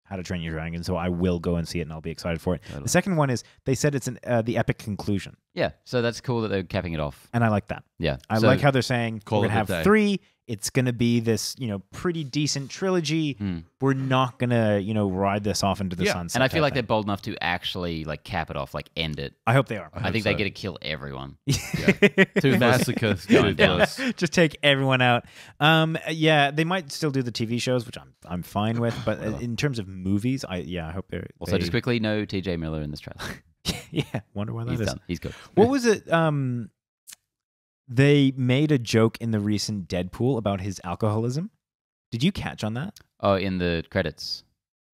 How to Train Your Dragon, so I will go and see it, and I'll be excited for it. Totally. The second one is they said it's the epic conclusion. Yeah, so that's cool that they're capping it off, and I like that. Yeah, I like how they're saying we're gonna have 3. It's gonna be this, pretty decent trilogy. We're not gonna, ride this off into the sunset. And I feel like they're bold enough to actually like cap it off, like end it. I hope they are. I think they get to kill everyone. Two massacres going down. Just take everyone out. They might still do the TV shows, which I'm fine with. But in terms of movies, I hope they're also just quickly, no T.J. Miller in this trailer. Yeah, wonder why that is. Done. He's good. What was it? They made a joke in the recent Deadpool about his alcoholism. Did you catch on that? Oh, in the credits.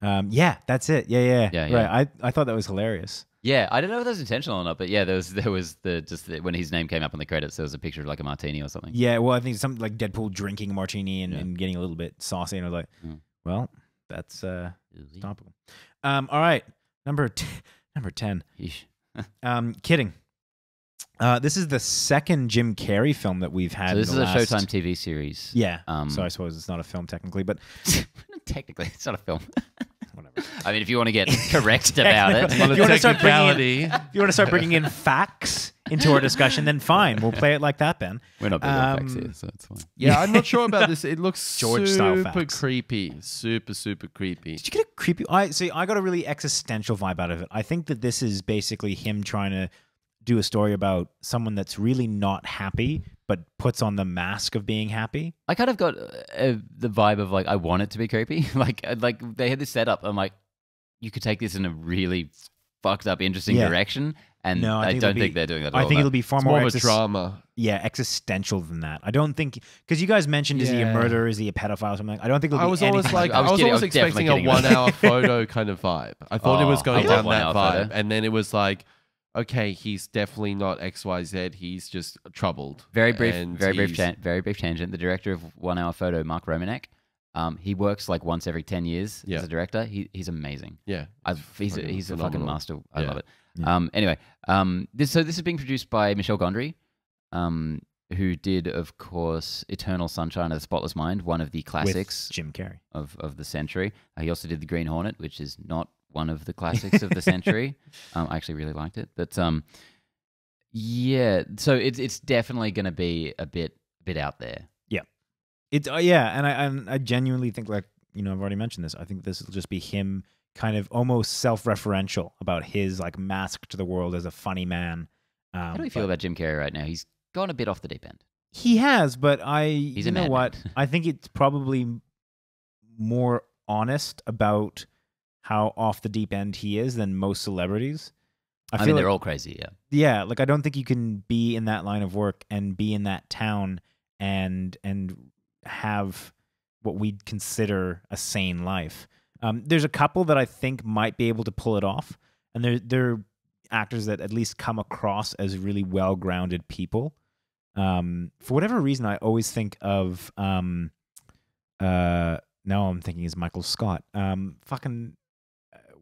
Yeah, that's it. Yeah. Right. I thought that was hilarious. Yeah, I don't know if that was intentional or not, but yeah, there was when his name came up on the credits, there was a picture of like a martini or something. Yeah, well, I think something like Deadpool drinking a martini and getting a little bit saucy, and I was like, well, that's topical. All right, number 10. Kidding. This is the second Jim Carrey film that we've had. So this is a Showtime TV series. Yeah. So I suppose it's not a film technically, but technically it's not a film. Whatever. I mean, if you want to get correct about it, if you want to start bringing in facts into our discussion, then fine, we'll play it like that, Ben. We're not big on facts here, so it's fine. Yeah, I'm not sure about this. It looks George-style super facts. creepy. Super creepy. Did you get a creepy? I got a really existential vibe out of it. I think that this is basically him trying to do a story about someone that's really not happy, but puts on the mask of being happy. I kind of got the vibe of like, I want it to be creepy. like they had this setup. I'm like, you could take this in a really fucked up, interesting direction. And no, I don't think they're doing that at all. I think it'll be far more of a drama. Yeah, existential than that. I don't think, because you guys mentioned, is he a murderer? Is he a pedophile or something? I don't think it'll be I was always expecting a 1 hour photo kind of vibe. I thought it was going down that vibe. And then it was like, okay, he's definitely not XYZ. He's just troubled. Very brief tangent. The director of 1 Hour Photo, Mark Romanek, he works like once every 10 years as a director. He's amazing. Yeah, he's a fucking master. I love it. Yeah. Anyway, this is being produced by Michel Gondry, who did, of course, Eternal Sunshine of the Spotless Mind, one of the classics with Jim Carrey of the century. He also did The Green Hornet, which is not one of the classics of the century. I actually really liked it, but yeah. So it's definitely going to be a bit out there. Yeah, and I genuinely think, like, I've already mentioned this. I think this will just be him kind of almost self-referential about his like mask to the world as a funny man. How do you feel about Jim Carrey right now? He's gone a bit off the deep end. He has, but He's you know what? I think it's probably more honest about how off the deep end he is than most celebrities. I mean, they're all crazy, yeah. Yeah, like I don't think you can be in that line of work and be in that town and have what we'd consider a sane life. There's a couple that I think might be able to pull it off, and they're actors that at least come across as really well-grounded people. For whatever reason, I always think of now I'm thinking is Michael Scott.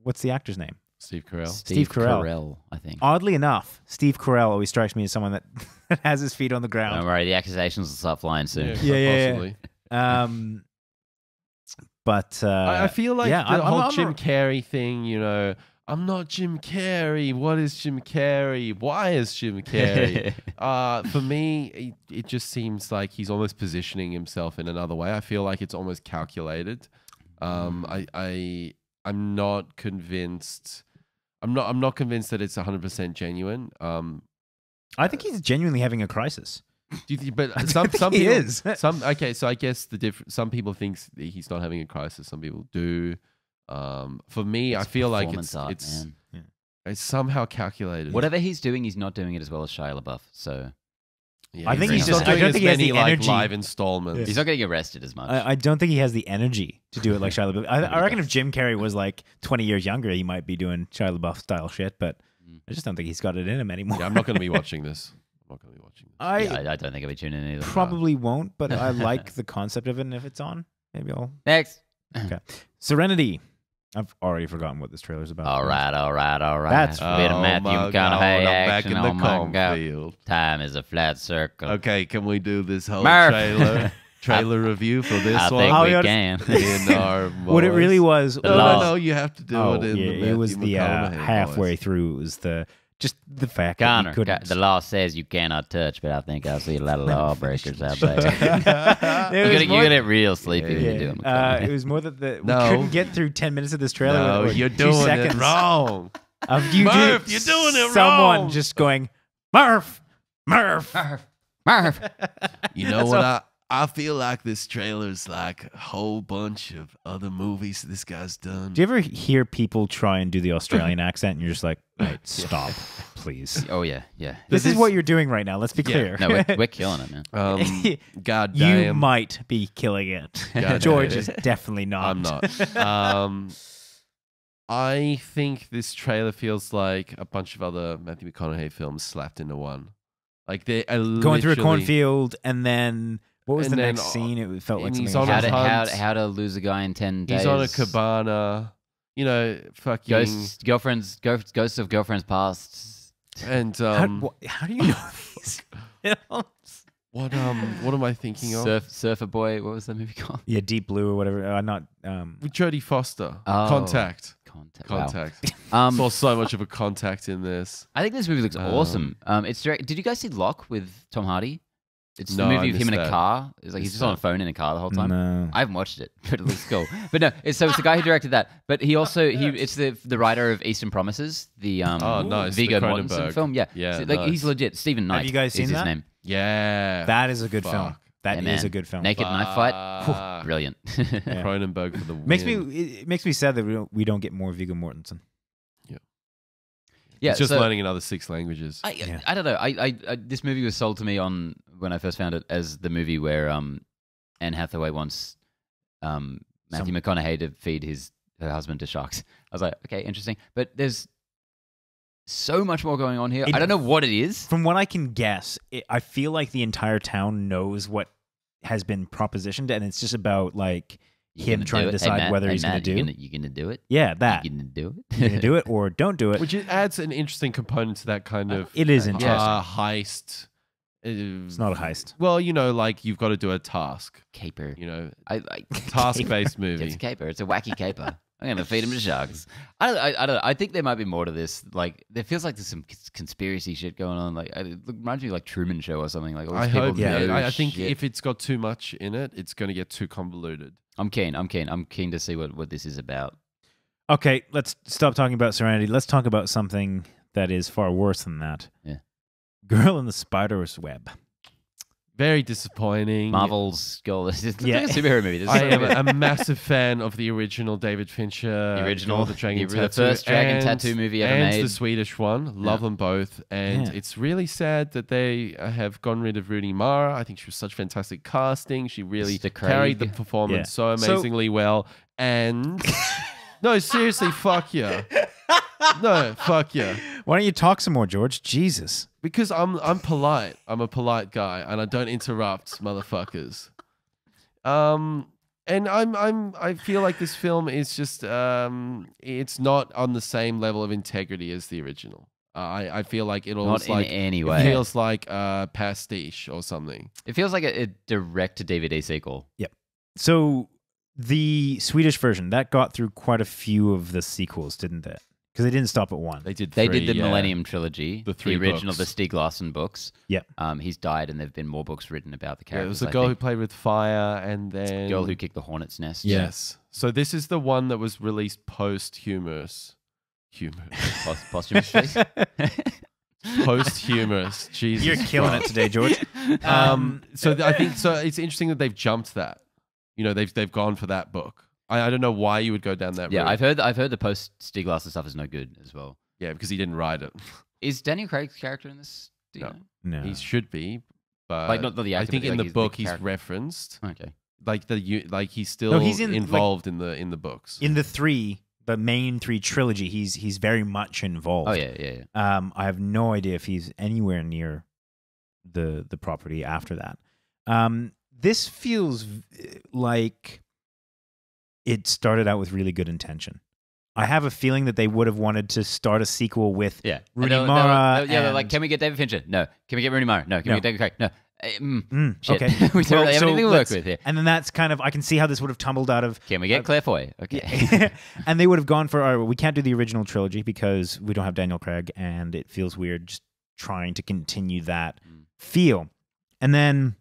What's the actor's name? Steve Carell. Steve Carell, I think. Oddly enough, Steve Carell always strikes me as someone that has his feet on the ground. Don't worry, the accusations will start flying soon. Yeah. But I feel like the whole Jim Carrey thing, I'm not Jim Carrey. What is Jim Carrey? Why is Jim Carrey? For me, it just seems like he's almost positioning himself in another way. I feel like it's almost calculated. I'm not convinced. I'm not convinced that it's 100% genuine. I think he's genuinely having a crisis. Do you but some he people, is. Okay, so I guess some people think he's not having a crisis. Some people do. For me, I feel like it's somehow calculated. Whatever he's doing, he's not doing it as well as Shia LaBeouf. So yeah, I think he's not just. doing I don't as think he has many the energy. live installments. he's not getting arrested as much. I don't think he has the energy to do it like Shia LaBeouf. I reckon if Jim Carrey was like 20 years younger, he might be doing Shia LaBeouf style shit. But I just don't think he's got it in him anymore. Yeah, I'm not going to be watching this. I don't think I'll be tuning in either. Probably won't, but I like the concept of it, and if it's on, maybe I'll... Next. Okay. Serenity. I've already forgotten what this trailer's about. All right. That's bit of Matthew McConaughey back action. in the Oh my God. cornfield. Time is a flat circle. Okay, can we do this whole Murph. trailer review for this I one? think we can. In our What it really was... No, you have to do it in the it was Matthew the McConaughey halfway voice. through. It was the fact Connor, that he couldn't... the law says you cannot touch, but I think I see a lot of lawbreakers out there. You're gonna get real sleepy when you do it. It was more that we No. couldn't get through 10 minutes of this trailer. No, with you're 2 doing seconds it wrong. Of Murph, you're doing it someone wrong. just going, Murph. Murph. You know what? I feel like this trailer's like a whole bunch of other movies this guy's done. Do you ever hear people try and do the Australian accent and you're just like, right, stop, please. Oh yeah. This is what you're doing right now. Let's be clear. No, we're killing it, man. God You damn. might be killing it. God George damn. is definitely not. I'm not. I think this trailer feels like a bunch of other Matthew McConaughey films slapped into one. Like they are Going through a literally- cornfield and then what was And the then, next scene? It felt like and he's something on else. a hunt. How to lose a guy in 10 days. He's on a cabana. You know, fucking Ghosts of girlfriends past. and How do you know these films? what am I thinking of? Surfer Boy. What was that movie called? Yeah, Deep Blue or whatever. Not. With Jodie Foster. Oh. Contact. Wow. Saw so much of a contact in this. I think this movie looks awesome. It's direct. Did you guys see Lock with Tom Hardy? It's No, the I movie of him in missed a that. car. It's like he's just on a phone in a car the whole time. No. I haven't watched it, but it looks cool. But no, it's the guy who directed that. But he also it's the writer of Eastern Promises, the nice. Viggo The Mortensen Cronenberg. film. Yeah, Yeah, So, like nice. he's legit. Stephen Knight. you guys is seen his that? name? Yeah. That is a good film. Fuck. That Yeah, is man. a good film. Naked Knife Fight. Whew, Fuck. brilliant. Cronenberg for the win. It makes me sad that we don't get more Viggo Mortensen. Yeah, It's just so learning another 6 languages. I don't know. I this movie was sold to me on when I first found it as the movie where Anne Hathaway wants Matthew McConaughey to feed her husband to sharks. I was like, okay, interesting. But there's so much more going on here. I don't know what it is. From what I can guess, I feel like the entire town knows what has been propositioned, and it's just about like him trying to decide whether he's going to do. You gonna do it? Yeah, that. You gonna do it? You gonna do it or don't do it. Which it adds an interesting component to that kind of It is interesting. heist. It's not a heist. Well, you know, like you've got to do a task. Caper. You know, I task-based movie. It's a caper. It's a wacky caper. I'm gonna feed him to sharks. I don't know. I think there might be more to this. Like, there feels like there's some conspiracy shit going on. Like, it reminds me of like Truman Show or something. Like, all these I people hope. know Yeah, I think shit. if it's got too much in it, it's going to get too convoluted. I'm keen to see what this is about. Okay, let's stop talking about Serenity. Let's talk about something that is far worse than that. Yeah. Girl in the Spider's Web. Very disappointing. Marvel's Girl. This is Yeah. like a superhero movie. This is I so am good. a massive fan of the original David Fincher. The original, Girl with the Dragon the Tattoo, first Dragon and- Tattoo movie ever and made. the Swedish one. Love them both. And Yeah. it's really sad that they have gotten rid of Rooney Mara. I think she was such fantastic casting. She really Mr. Craig. carried the performance Yeah. so amazingly well. And no, seriously, fuck yeah. No, fuck yeah. Why don't you talk some more, George? Jesus. Because I'm polite. I'm a polite guy, and I don't interrupt motherfuckers. And I feel like this film is just it's not on the same level of integrity as the original. I feel like it almost Not in like any it way. feels like a pastiche or something. It feels like a direct to DVD sequel. So the Swedish version, that got through quite a few of the sequels, didn't it? Because they didn't stop at one. They did They three, did the yeah. Millennium Trilogy, The three original, books. the Stieg Larsson books. Yep. He's died, and there've been more books written about the Yeah, it characters. was the I girl who think. played with fire, and then The girl who kicked the hornet's nest. Yes. So this is the one that was released posthumous. Posthumous. Posthumous. Jesus. You're killing it today, George. I think so. It's interesting that they've jumped that. You know, they've gone for that book. I don't know why you would go down that route. Yeah, I've heard the post Stieg Larsson stuff is no good as well. Yeah, because he didn't write it. Is Daniel Craig's character in this? Do you know? No. He should be, but Like not the actor. I think but in like the book the he's character. referenced. Okay. Like he's still he's involved in the books. In the main 3 trilogy, he's very much involved. Oh yeah. I have no idea if he's anywhere near the property after that. This feels like it started out with really good intention. I have a feeling that they would have wanted to start a sequel with Rooney Mara. They're like, can we get David Fincher? No. Can we get Rooney Mara? No. Can we get David Craig? No. Shit. Okay. We don't really have anything to work with here. And then that's kind of, I can see how this would have tumbled out of. Can we get Claire Foy? Okay. And they would have gone for, all right, we can't do the original trilogy because we don't have Daniel Craig, and it feels weird just trying to continue that feel. And then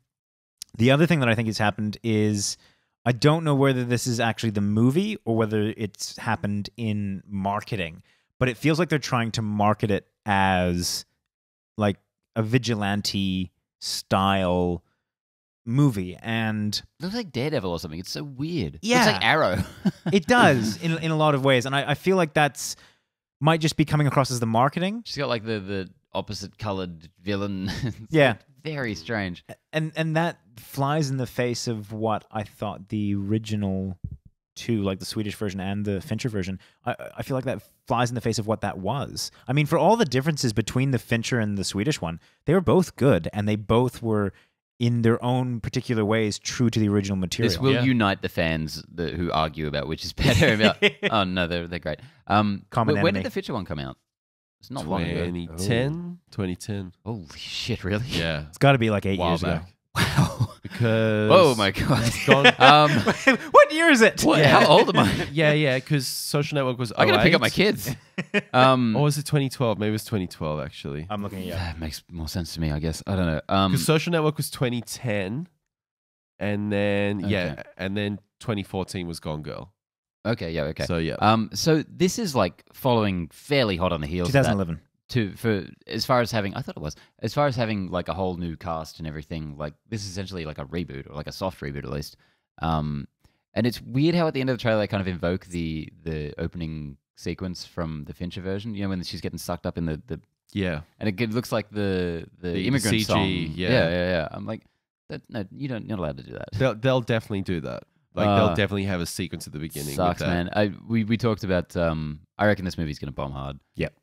the other thing that I think has happened is I don't know whether this is actually the movie or whether it's happened in marketing, but it feels like they're trying to market it as like a vigilante style movie. And it looks like Daredevil or something. It's so weird. Yeah. It looks like Arrow. It does in a lot of ways. And I feel like that's might just be coming across as the marketing. She's got like the opposite colored villain. Yeah. Very strange. And that flies in the face of what I thought the original 2, like the Swedish version and the Fincher version, I feel like that flies in the face of what that was. I mean, for all the differences between the Fincher and the Swedish one, they were both good, and they both were, in their own particular ways, true to the original material. This will unite the fans who argue about which is better. Oh, no, they're great. Common when enemy. did the Fincher one come out? It's not long ago. 2010. Holy shit, really? Yeah. It's got to be like 8 years ago. Wow. Because oh my god. What year is it? What? Yeah. How old am I? Yeah, because Social Network was I gotta 08. pick up my kids. Or was it 2012? Maybe it was 2012 actually. I'm looking at you. That makes more sense to me, I guess. I don't know. Because Social Network was 2010, and then and then 2014 was Gone Girl. Okay, yeah, okay. So yeah. So this is like following fairly hot on the heels. 2011. As far as having like a whole new cast and everything, like this is essentially like a reboot or like a soft reboot at least. And it's weird how at the end of the trailer they kind of invoke the opening sequence from the Fincher version. You know, when she's getting sucked up in the and it looks like the immigrant CG, song. yeah. Yeah. I'm like, no, you're not allowed to do that. They'll definitely do that. Like they'll definitely have a sequence at the beginning. Sucks, with that. man. We talked about. I reckon this movie's gonna bomb hard. Yep.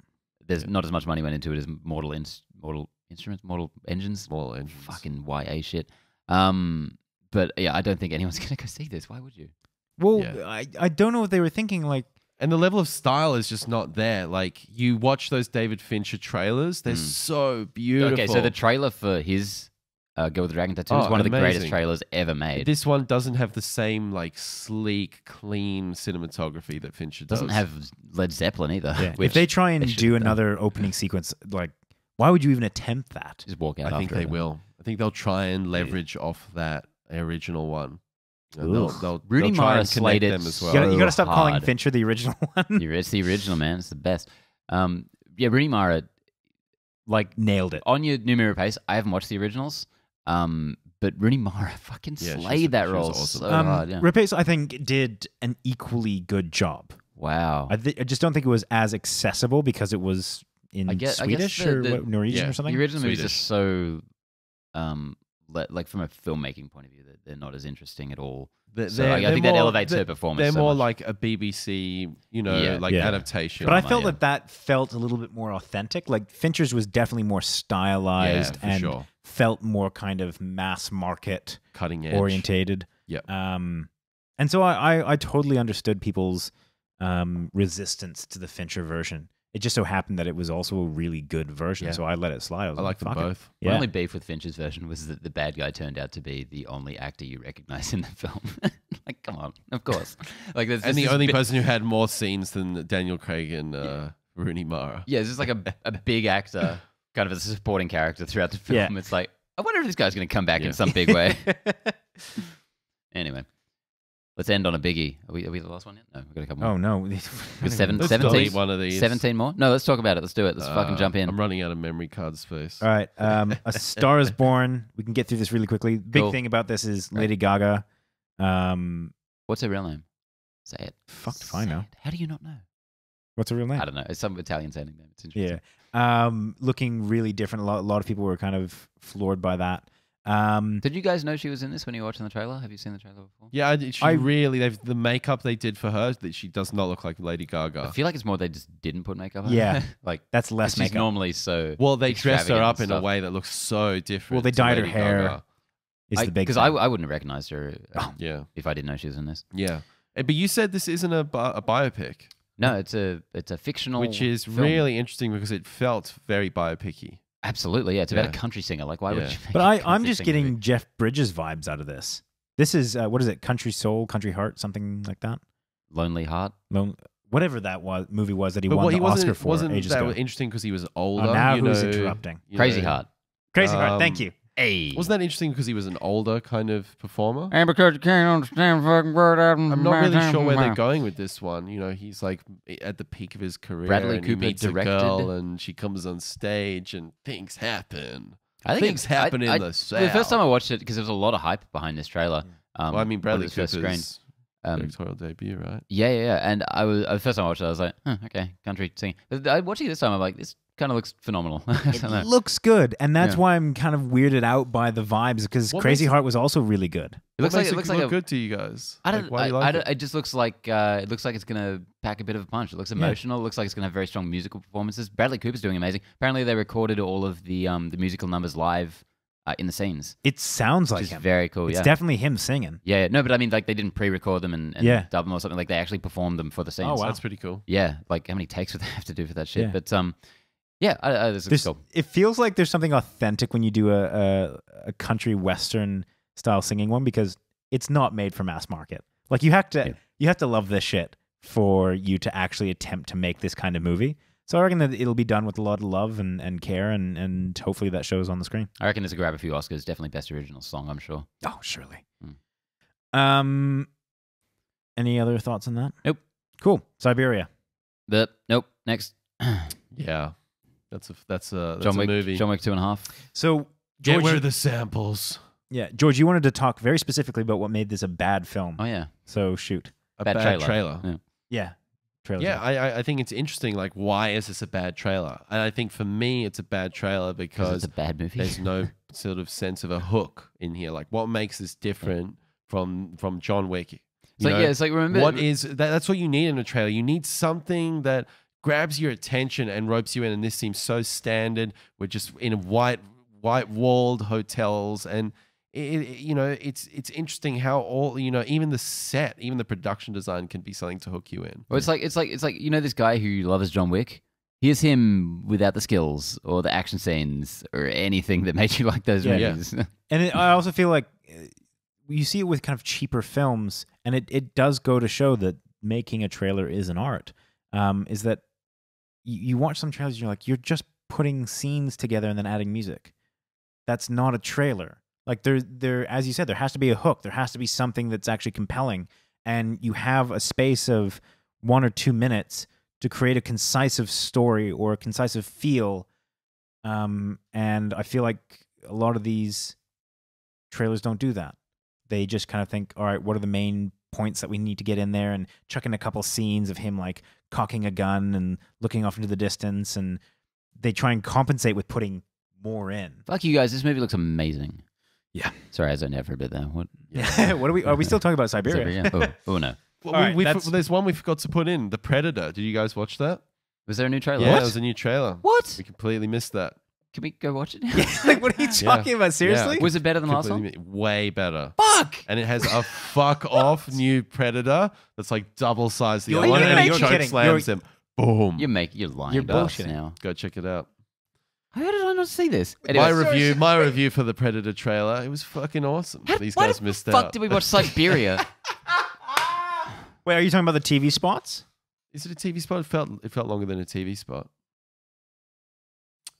There's not as much money went into it as Mortal Instruments, Mortal Engines. Small engines. Fucking YA shit. But yeah, I don't think anyone's gonna go see this. Why would you? Well, Yeah. I don't know what they were thinking. Like, And the level of style is just not there. Like you watch those David Fincher trailers, they're so beautiful. Okay, so the trailer for his Girl with the Dragon Tattoo is one of the greatest amazing. trailers ever made. This one doesn't have the same like sleek, clean cinematography that Fincher does. Doesn't have Led Zeppelin either. yeah. which if they try and they should do have done. another opening sequence, like, why would you even attempt that? Just walk out. I think after they it. will. I think they'll try and leverage off that original one. You know, Ugh. they'll Rooney try Mara and connect slated them as well. You got to stop calling hard. Fincher the original one. It's the original, man. It's the best. Yeah, Rooney Mara, like Nailed it. on your New Mirror pace. I haven't watched the originals. But Rooney Mara fucking Yeah, slayed that she role was awesome. so hard. Yeah. Rapace, I think, did an equally good job. Wow. I just don't think it was as accessible because it was in Swedish or Norwegian yeah, or something. The original movie is Swedish. just so, like from a filmmaking point of view, that they're not as interesting at all. I think that elevates her performance. They're so more much. like a BBC, adaptation. But I drama, felt yeah. that felt a little bit more authentic. Like Fincher's was definitely more stylized for and sure. felt more kind of mass market Cutting edge. orientated. Yep. And so I totally understood people's resistance to the Fincher version. It just so happened that it was also a really good version, Yeah. so I let it slide. I like them "Fuck it." both. My Yeah. only beef with Fincher's version was that the bad guy turned out to be the only actor you recognize in the film. Like, come on, of course. Like, there's And this the only bit- person who had more scenes than Daniel Craig and Rooney Mara. Yeah, it's just like a big actor, kind of a supporting character throughout the film. Yeah. It's like, I wonder if this guy's going to come back Yeah. in some big way. Anyway, Let's end on a biggie. Are we the last one yet? No, we've got a couple more. Oh no, We've got Let's 17. delete one of these. 17 more? No, let's talk about it. Let's do it. Let's fucking jump in. I'm running out of memory card space. All right, A Star Is Born. We can get through this really quickly. Big thing about this is Lady Gaga. What's her real name? Say it. Fucked if I know. How do you not know? What's her real name? I don't know. It's some Italian sounding name. It's interesting. Yeah. Looking really different. A lot of people were kind of floored by that. Did you guys know she was in this when you were watching the trailer? Have you seen the trailer before? Yeah, the makeup they did for her, that she does not look like Lady Gaga. I feel like it's more they just didn't put makeup on Yeah. her. Like That's less she's makeup. normally so Well, they dressed her extravagant up and in a stuff. way that looks so different. Well, they to dyed her Lady hair. Gaga. Is the big because thing. I wouldn't have recognized her Yeah, if I didn't know she was in this. yeah. But you said this isn't a biopic, No, it's a fictional, which is film. really interesting because it felt very biopic-y. Absolutely, yeah. It's about Yeah. a country singer. Like, why would Yeah. you? But make a I'm country just singer getting movie? Jeff Bridges vibes out of this. This is what is it? Country Soul, Country Heart, something like that. Lonely Heart. Whatever that movie was that he But won the wasn't, Oscar for wasn't ages that ago. interesting because he was older? Now you who's know, interrupting? you Crazy know. Heart. Crazy Heart. Thank you. Hey. Wasn't that interesting because he was an older kind of performer? And because you can't understand fucking word out. I'm not really sure where they're going with this one. You know, he's like at the peak of his career. Bradley and Cooper he meets directed. a girl and she comes on stage and things happen. I think Things happen in the South. The first time I watched it, because there was a lot of hype behind this trailer. Well, I mean, Bradley when it was first Cooper's screened. directorial debut, right? Yeah. And the first time I watched it, I was like, okay, country singing. But watching it this time, I'm like, this kind of looks phenomenal. I It don't know. looks good, and that's Yeah. why I'm kind of weirded out by the vibes because What Crazy makes it- Heart was also really good. It looks like look a good to you guys. I don't. Like, why do you like it? It just looks like it's gonna pack a bit of a punch. It looks emotional. It looks like it's gonna have very strong musical performances. Bradley Cooper's doing amazing. Apparently, they recorded all of the musical numbers live in the scenes, It sounds like which is him. very cool. It's Yeah. definitely him singing. Yeah. No, but I mean, like they didn't pre-record them and Yeah. dub them or something. Like they actually performed them for the scenes. Oh, wow. That's pretty cool. Yeah. Like how many takes would they have to do for that shit? Yeah. But yeah, this looks cool. It feels like there's something authentic when you do a country western style singing one because it's not made for mass market. Like you have to love this shit for you to actually attempt to make this kind of movie. So I reckon that it'll be done with a lot of love and care and hopefully that shows on the screen. I reckon it's a grab a few Oscars. Definitely best original song. I'm sure. Oh, surely. Hmm. Any other thoughts on that? Nope. Cool. Siberia. Nope. Next. Yeah, that's a John Wick. movie. John Wick 2.5. So Get George, rid of the samples. yeah, George, you wanted to talk very specifically about what made this a bad film. Oh yeah. So shoot. A Bad bad trailer. trailer. Yeah. Yeah. Trailers Yeah, are- I think it's interesting. Like, why is this a bad trailer? And I think for me, it's a bad trailer Because because it's a bad movie. there's no sort of sense of a hook in here. Like, what makes this different from John Wick? It's like, yeah, it's like, remember what is that's what you need in a trailer. You need something that grabs your attention and ropes you in. And this seems so standard. We're just in white walled hotels, and it's interesting how all even the set, even the production design can be something to hook you in. Well, it's like this guy who loves John Wick. Here's him without the skills or the action scenes or anything that made you like those Yeah. movies. And I also feel like you see it with kind of cheaper films, and it does go to show that making a trailer is an art. Is that you watch some trailers and you're like, you're just putting scenes together and then adding music. That's not a trailer. Like there, as you said, there has to be a hook. There has to be something that's actually compelling, and you have a space of 1 or 2 minutes to create a concisive story or a concisive feel. And I feel like a lot of these trailers don't do that. They just kind of think, all right, what are the main points that we need to get in there, and chuck in a couple scenes of him like cocking a gun and looking off into the distance, and they try and compensate with putting more in. Fuck you guys. This movie looks amazing. Yeah. Sorry, I zoned out for a bit there. What? What are we still talking about Siberia? Oh no. Well, All right, there's one we forgot to put in, The Predator. Did you guys watch that? Was there a new trailer? Yeah, What? there was a new trailer. What? We completely missed that. Can we go watch it? Like, what are you talking about? Seriously? Was it better than last one? Way better. Fuck! And it has a fuck off new Predator that's like double size the You're- other one, and you're it choke kidding. slams him. Boom. You're lying You're to us bullshitting. now. Go check it out. How did I not see this? My Anyway, review for the Predator trailer. It was fucking awesome. These why guys the missed fuck out. did we watch Siberia? Wait, are you talking about the TV spots? Is it a TV spot? It felt longer than a TV spot.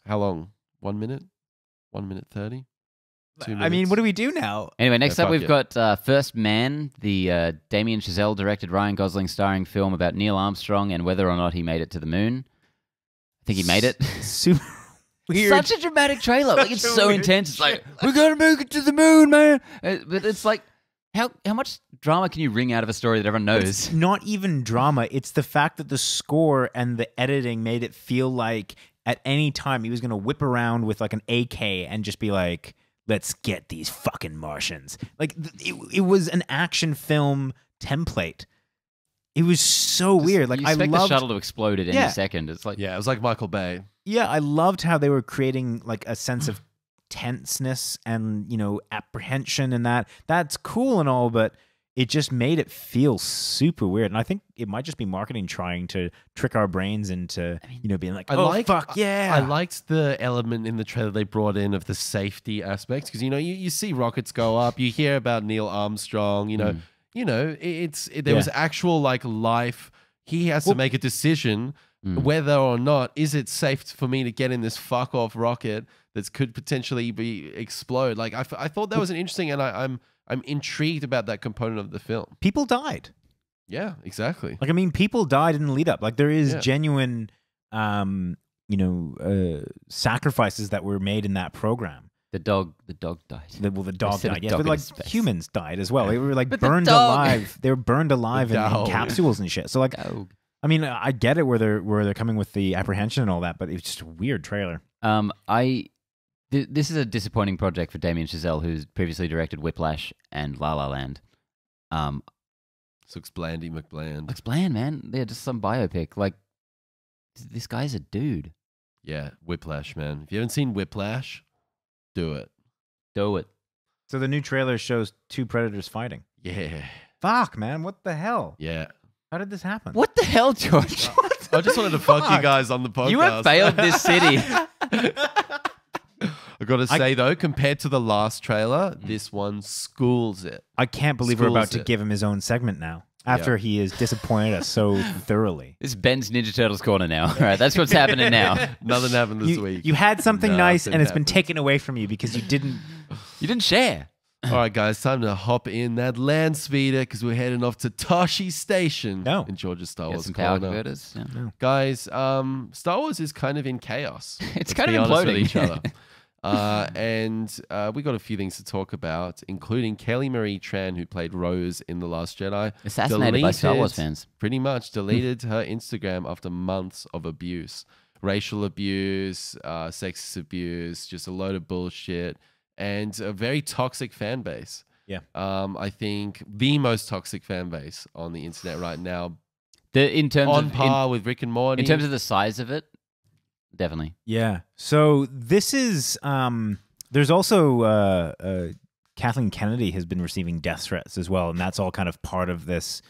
How long? 1 minute? 1 minute 30? I mean, what do we do now? Anyway, next up fuck we've it. got First Man, the Damien Chazelle directed, Ryan Gosling starring film about Neil Armstrong and whether or not he made it to the moon. I think he made it. Super weird. Such a dramatic trailer. Like, it's so intense. It's like, we're going to make it to the moon, man. But it's like, how much drama can you wring out of a story that everyone knows? It's not even drama. It's the fact that the score and the editing made it feel like at any time he was going to whip around with like an AK and just be like, let's get these fucking Martians. Like, it was an action film template. It was so weird. Like, you expect I loved the shuttle to explode at any second. It's like, Yeah, it was like Michael Bay. Yeah, I loved how they were creating like a sense of tenseness and, you know, apprehension, and that's cool and all, but it just made it feel super weird. And I think it might just be marketing trying to trick our brains into, you know, being like, fuck yeah. I liked the element in the trailer they brought in of the safety aspects, because, you know, you see rockets go up, you hear about Neil Armstrong, you know, there was actual like life. He has to make a decision whether or not is it safe for me to get in this fuck off rocket that could potentially explode. Like, I thought that was an interesting, and I'm intrigued about that component of the film. People died. Yeah, exactly. Like, I mean, people died in the lead up. Like, there is genuine, sacrifices that were made in that program. the dog died. The dog Set a died, yes, dog but in like space. humans died as well. They were like But the burned dog- alive. They were burned alive in dog. capsules and shit. So like, Dog. I mean, I get it where they're coming with the apprehension and all that, but it's just a weird trailer. This is a disappointing project for Damien Chazelle, who's previously directed Whiplash and La La Land. Looks Blandy McBland. Looks bland, man. Yeah, just some biopic. Like, this guy's a dude. Yeah, Whiplash, man. If you haven't seen Whiplash, do it. Do it. So the new trailer shows two predators fighting. Yeah. Fuck, man, what the hell? Yeah. How did this happen? What the hell, George? I just wanted to fuck you guys on the podcast. You have failed this city. I got to say, though, compared to the last trailer, this one schools it. I can't believe we're about to Schools it. give him his own segment now. After he has disappointed us so thoroughly. This is Ben's Ninja Turtles corner now. All right, that's what's happening now. Nothing happened this week. You had something nice and it's been happened. taken away from you because you didn't. You didn't share. All right, guys, time to hop in that land speeder because we're heading off to Toshi Station in Georgia's Star Get Wars some power corner. converters. Yeah. Guys, Star Wars is kind of in chaos. It's Let's kind be of honest with imploding. each other. And we got a few things to talk about, including Kelly Marie Tran, who played Rose in The Last Jedi. Assassinated by Star Wars fans. Pretty much deleted her Instagram after months of abuse. Racial abuse, sexist abuse, just a load of bullshit, and a very toxic fan base. Yeah. I think the most toxic fan base on the internet right now, In terms on of par with Rick and Morty. in terms of the size of it, definitely. Yeah. So this is. There's also Kathleen Kennedy has been receiving death threats as well, and that's all kind of part of this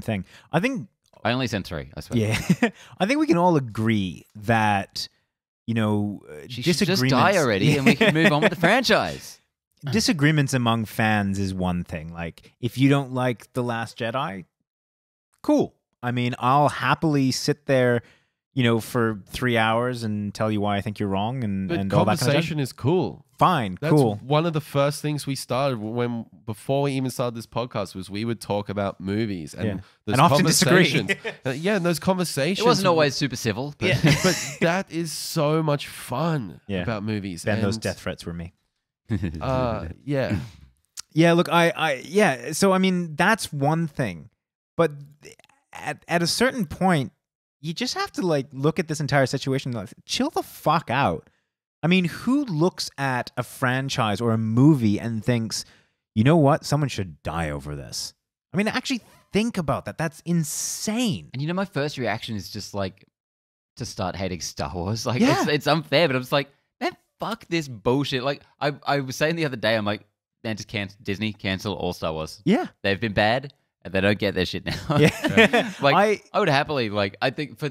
thing. I think. I only sent 3, I swear. Yeah. I think we can all agree that, you know, She should just disagreements. die already and we can move on with the franchise. Disagreements among fans is one thing. Like, if you don't like The Last Jedi, cool. I mean, I'll happily sit there, you know, for 3 hours and tell you why I think you're wrong and But all that kind of conversation is cool. Fine, That's cool. one of the first things we started before we even started this podcast was we would talk about movies and those And often disagree. conversations. And those conversations. It wasn't always super civil. But but that is so much fun about movies. Ben, and, those death threats were me. Yeah. Yeah, look, yeah. So I mean, that's one thing, but at a certain point, you just have to like look at this entire situation and like, chill the fuck out. I mean, who looks at a franchise or a movie and thinks, you know what, someone should die over this? I mean, actually think about that. That's insane. And you know, my first reaction is just like to start hating Star Wars. Like, Yeah. it's unfair, but I'm just like, man, fuck this bullshit. Like, I was saying the other day, I'm like, man, just Disney, cancel all Star Wars. Yeah. They've been bad, and they don't get their shit now. Yeah. Like, I would happily, like, I think for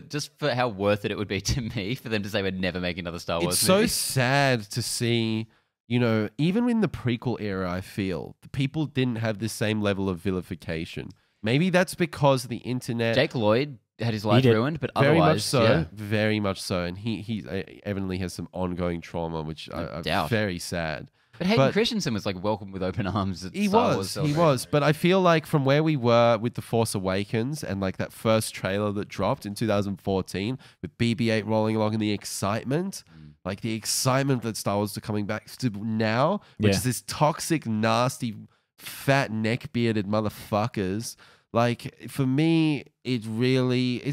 how worth it would be to me for them to say we'd never make another Star Wars It's movie. so sad to see, you know, even in the prequel era, I feel the people didn't have the same level of vilification. Maybe that's because the internet. Jake Lloyd had his life did. ruined, but Very otherwise, much so, yeah. very much so, and he evidently has some ongoing trauma, which I doubt. very sad. But Hayden Christensen was like welcomed with open arms. At He Star was. Wars He was. But I feel like from where we were with The Force Awakens and like that first trailer that dropped in 2014 with BB-8 rolling along and the excitement, like the excitement that Star Wars are coming back to now, which is this toxic, nasty, fat, neck-bearded motherfuckers. Like, for me, it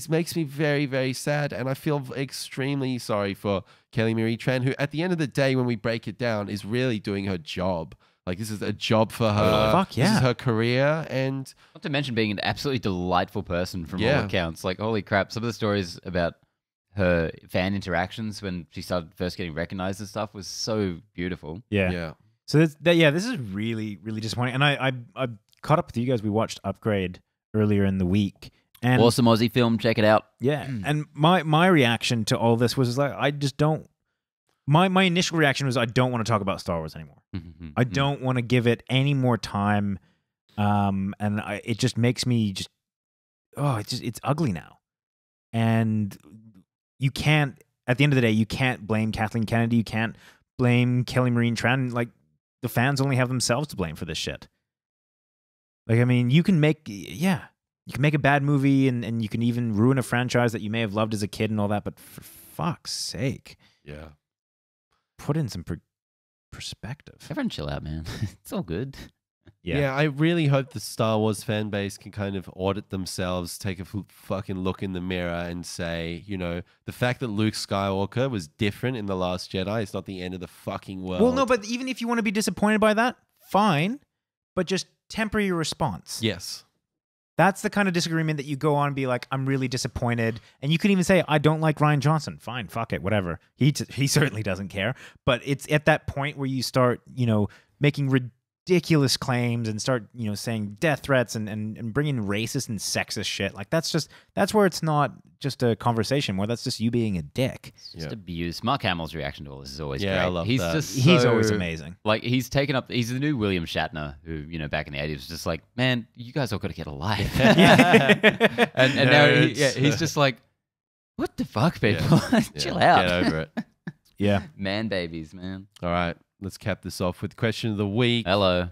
makes me very, very sad. And I feel extremely sorry for Kelly Marie Tran, who at the end of the day, when we break it down, is really doing her job. Like, this is a job for her. Fuck yeah. This is her career. And not to mention being an absolutely delightful person from all accounts. Like, holy crap, some of the stories about her fan interactions when she started first getting recognized and stuff was so beautiful. Yeah. So this is really, really disappointing. And I caught up with you guys. We watched Upgrade earlier in the week. And awesome Aussie film, check it out. Yeah. And my reaction to all this was like, I just don't. My initial reaction was I don't want to talk about Star Wars anymore. I don't want to give it any more time. It just makes me it's ugly now. And you can't, at the end of the day, you can't blame Kathleen Kennedy. You can't blame Kelly Marie Tran. Like, the fans only have themselves to blame for this shit. Like, I mean, you can make a bad movie and you can even ruin a franchise that you may have loved as a kid and all that, but for fuck's sake. Yeah. Put in some perspective. Everyone chill out, man. It's all good. Yeah, I really hope the Star Wars fan base can kind of audit themselves, take a fucking look in the mirror and say, you know, the fact that Luke Skywalker was different in The Last Jedi is not the end of the fucking world. Well, no, but even if you want to be disappointed by that, fine, but just temper your response. Yes. That's the kind of disagreement that you go on and be like, I'm really disappointed. And you can even say, I don't like Rian Johnson. Fine, fuck it, whatever. He certainly doesn't care. But it's at that point where you start, you know, making ridiculous claims and start, you know, saying death threats and bringing racist and sexist shit. Like, that's where it's not just a conversation, where that's just you being a dick. It's just abuse. Mark Hamill's reaction to all this is always great. I love that. He's always amazing. Like, he's the new William Shatner, who, you know, back in the 80s was just like, man, you guys all got to get a life. and now he's just like, what the fuck, people? Chill out. Get over it. Yeah. Man babies, man. All right. Let's cap this off with question of the week. Hello.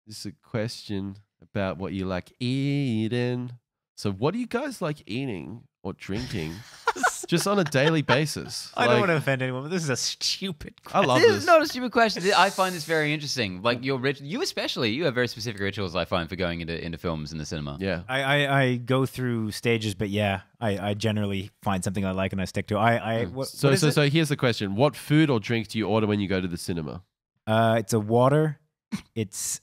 This is a question about what you like eating. So what do you guys like eating or drinking just on a daily basis? I don't want to offend anyone, but this is a stupid question. I love This this. is not a stupid question. I find this very interesting. Like, you especially, you have very specific rituals, I find, for going into films in the cinema. Yeah. I go through stages, but yeah, I generally find something I like and I stick to it. So here's the question. What food or drink do you order when you go to the cinema? It's a water. It's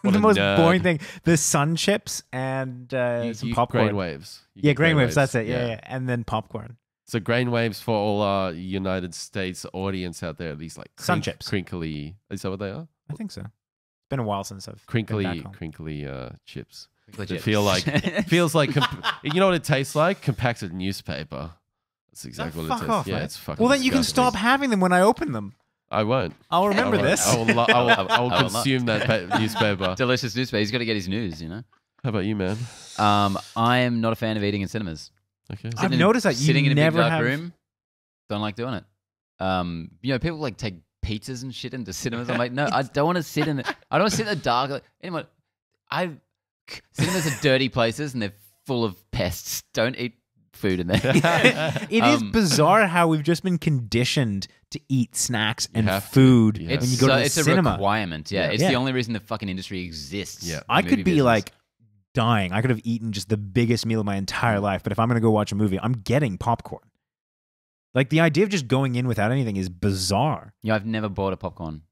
What the a most nerd. boring thing. The sun chips and some popcorn. Grain waves. You Yeah, get grain waves. That's it. Yeah. And then popcorn. So grain waves for all our United States audience out there. These like Sun chips. Crinkly. Is that what they are? I think so. It's been a while since I've Crinkly been back home. chips. Crinkly They chips. feels like you know what it tastes like? Compacted newspaper. That's exactly what it tastes. Off, yeah, man. it's fucking. Well, then you can disgusting. stop having them when I open them. I won't. I'll remember this. I will I will not. consume that newspaper. Delicious newspaper. He's got to get his news, you know? How about you, man? I am not a fan of eating in cinemas. Okay. I've noticed that you sitting in a never big dark have... room, don't like doing it. You know, people like take pizzas and shit into cinemas. I'm like, no, I don't want to sit in it. I don't want to sit in the dark. Like, anyway, cinemas are dirty places and they're full of pests. Don't eat food in there. It is bizarre how we've just been conditioned to eat snacks and have to. food You when have you go to the it's cinema. a requirement. Yeah, it's Yeah. the only reason the fucking industry exists. Yeah. the I movie could be business. like dying. I could have eaten just the biggest meal of my entire life, but if I'm going to go watch a movie, I'm getting popcorn. Like, the idea of just going in without anything is bizarre. Yeah, I've never bought a popcorn.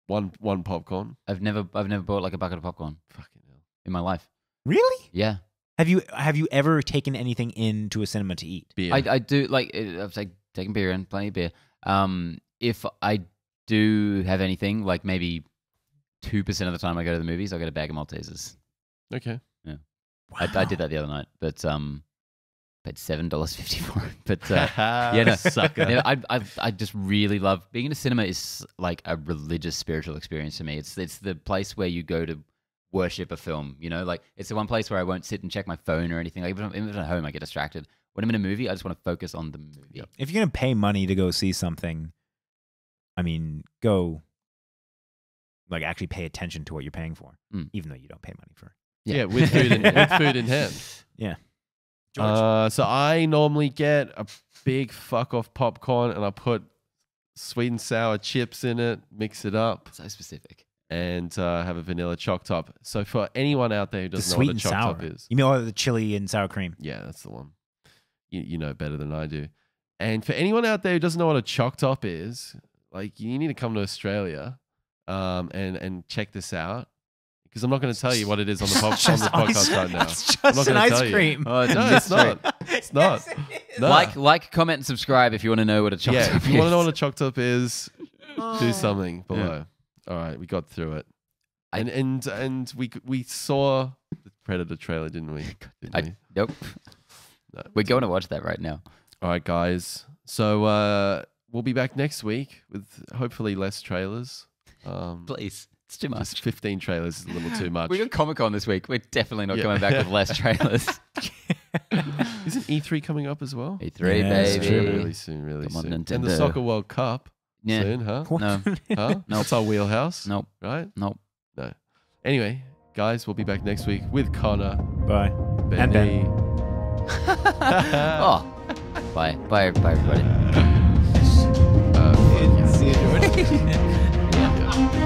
One popcorn. I've never bought like a bucket of popcorn Fucking hell. in my life. Really? Yeah, Have you ever taken anything into a cinema to eat? Beer. I do like I've taken beer in, plenty of beer. If I do have anything, like maybe 2% of the time I go to the movies, I'll get a bag of Maltesers. Okay. Yeah, Wow. I did that the other night, but paid $7.50 for it. But yeah, no, Sucker. yeah, I just really love being in a cinema. Is like a religious, spiritual experience for me. It's the place where you go to worship a film. You know, like it's the one place where I won't sit and check my phone or anything. Like even at home, I get distracted. When I'm in a movie, I just want to focus on the movie. If you're going to pay money to go see something, I mean, go like actually pay attention to what you're paying for, even though you don't pay money for it. Yeah, with food in hand. Yeah. So I normally get a big fuck off popcorn and I put sweet and sour chips in it, mix it up. So specific. And have a vanilla choc top. So for anyone out there who doesn't know what a choc top is. You mean the chili and sour cream? Yeah, that's the one. You know better than I do. And for anyone out there who doesn't know what a choc top is, like you need to come to Australia and check this out. Because I'm not going to tell you what it is on the podcast right now. It's just an ice cream. No, it's not. It's not. Yes, No. Like, comment, and subscribe if you want to know what a choc top is. If you want to know what a choc top is, do something below. All right, we got through it. And we saw the Predator trailer, didn't we? Nope. No. We're going to watch that right now. All right, guys. So we'll be back next week with hopefully less trailers. Please. It's too much. Just 15 trailers is a little too much. We got Comic-Con this week. We're definitely not coming back with less trailers. Isn't E3 coming up as well? E3, baby. Really soon, really Come on, soon. Nintendo. And the Soccer World Cup soon, huh? No. Huh? That's our wheelhouse. Nope. Right? Nope. No. Anyway, guys, we'll be back next week with Connor. Bye. Benny. And Ben. Oh. Bye. Bye, everybody. See you. Yeah.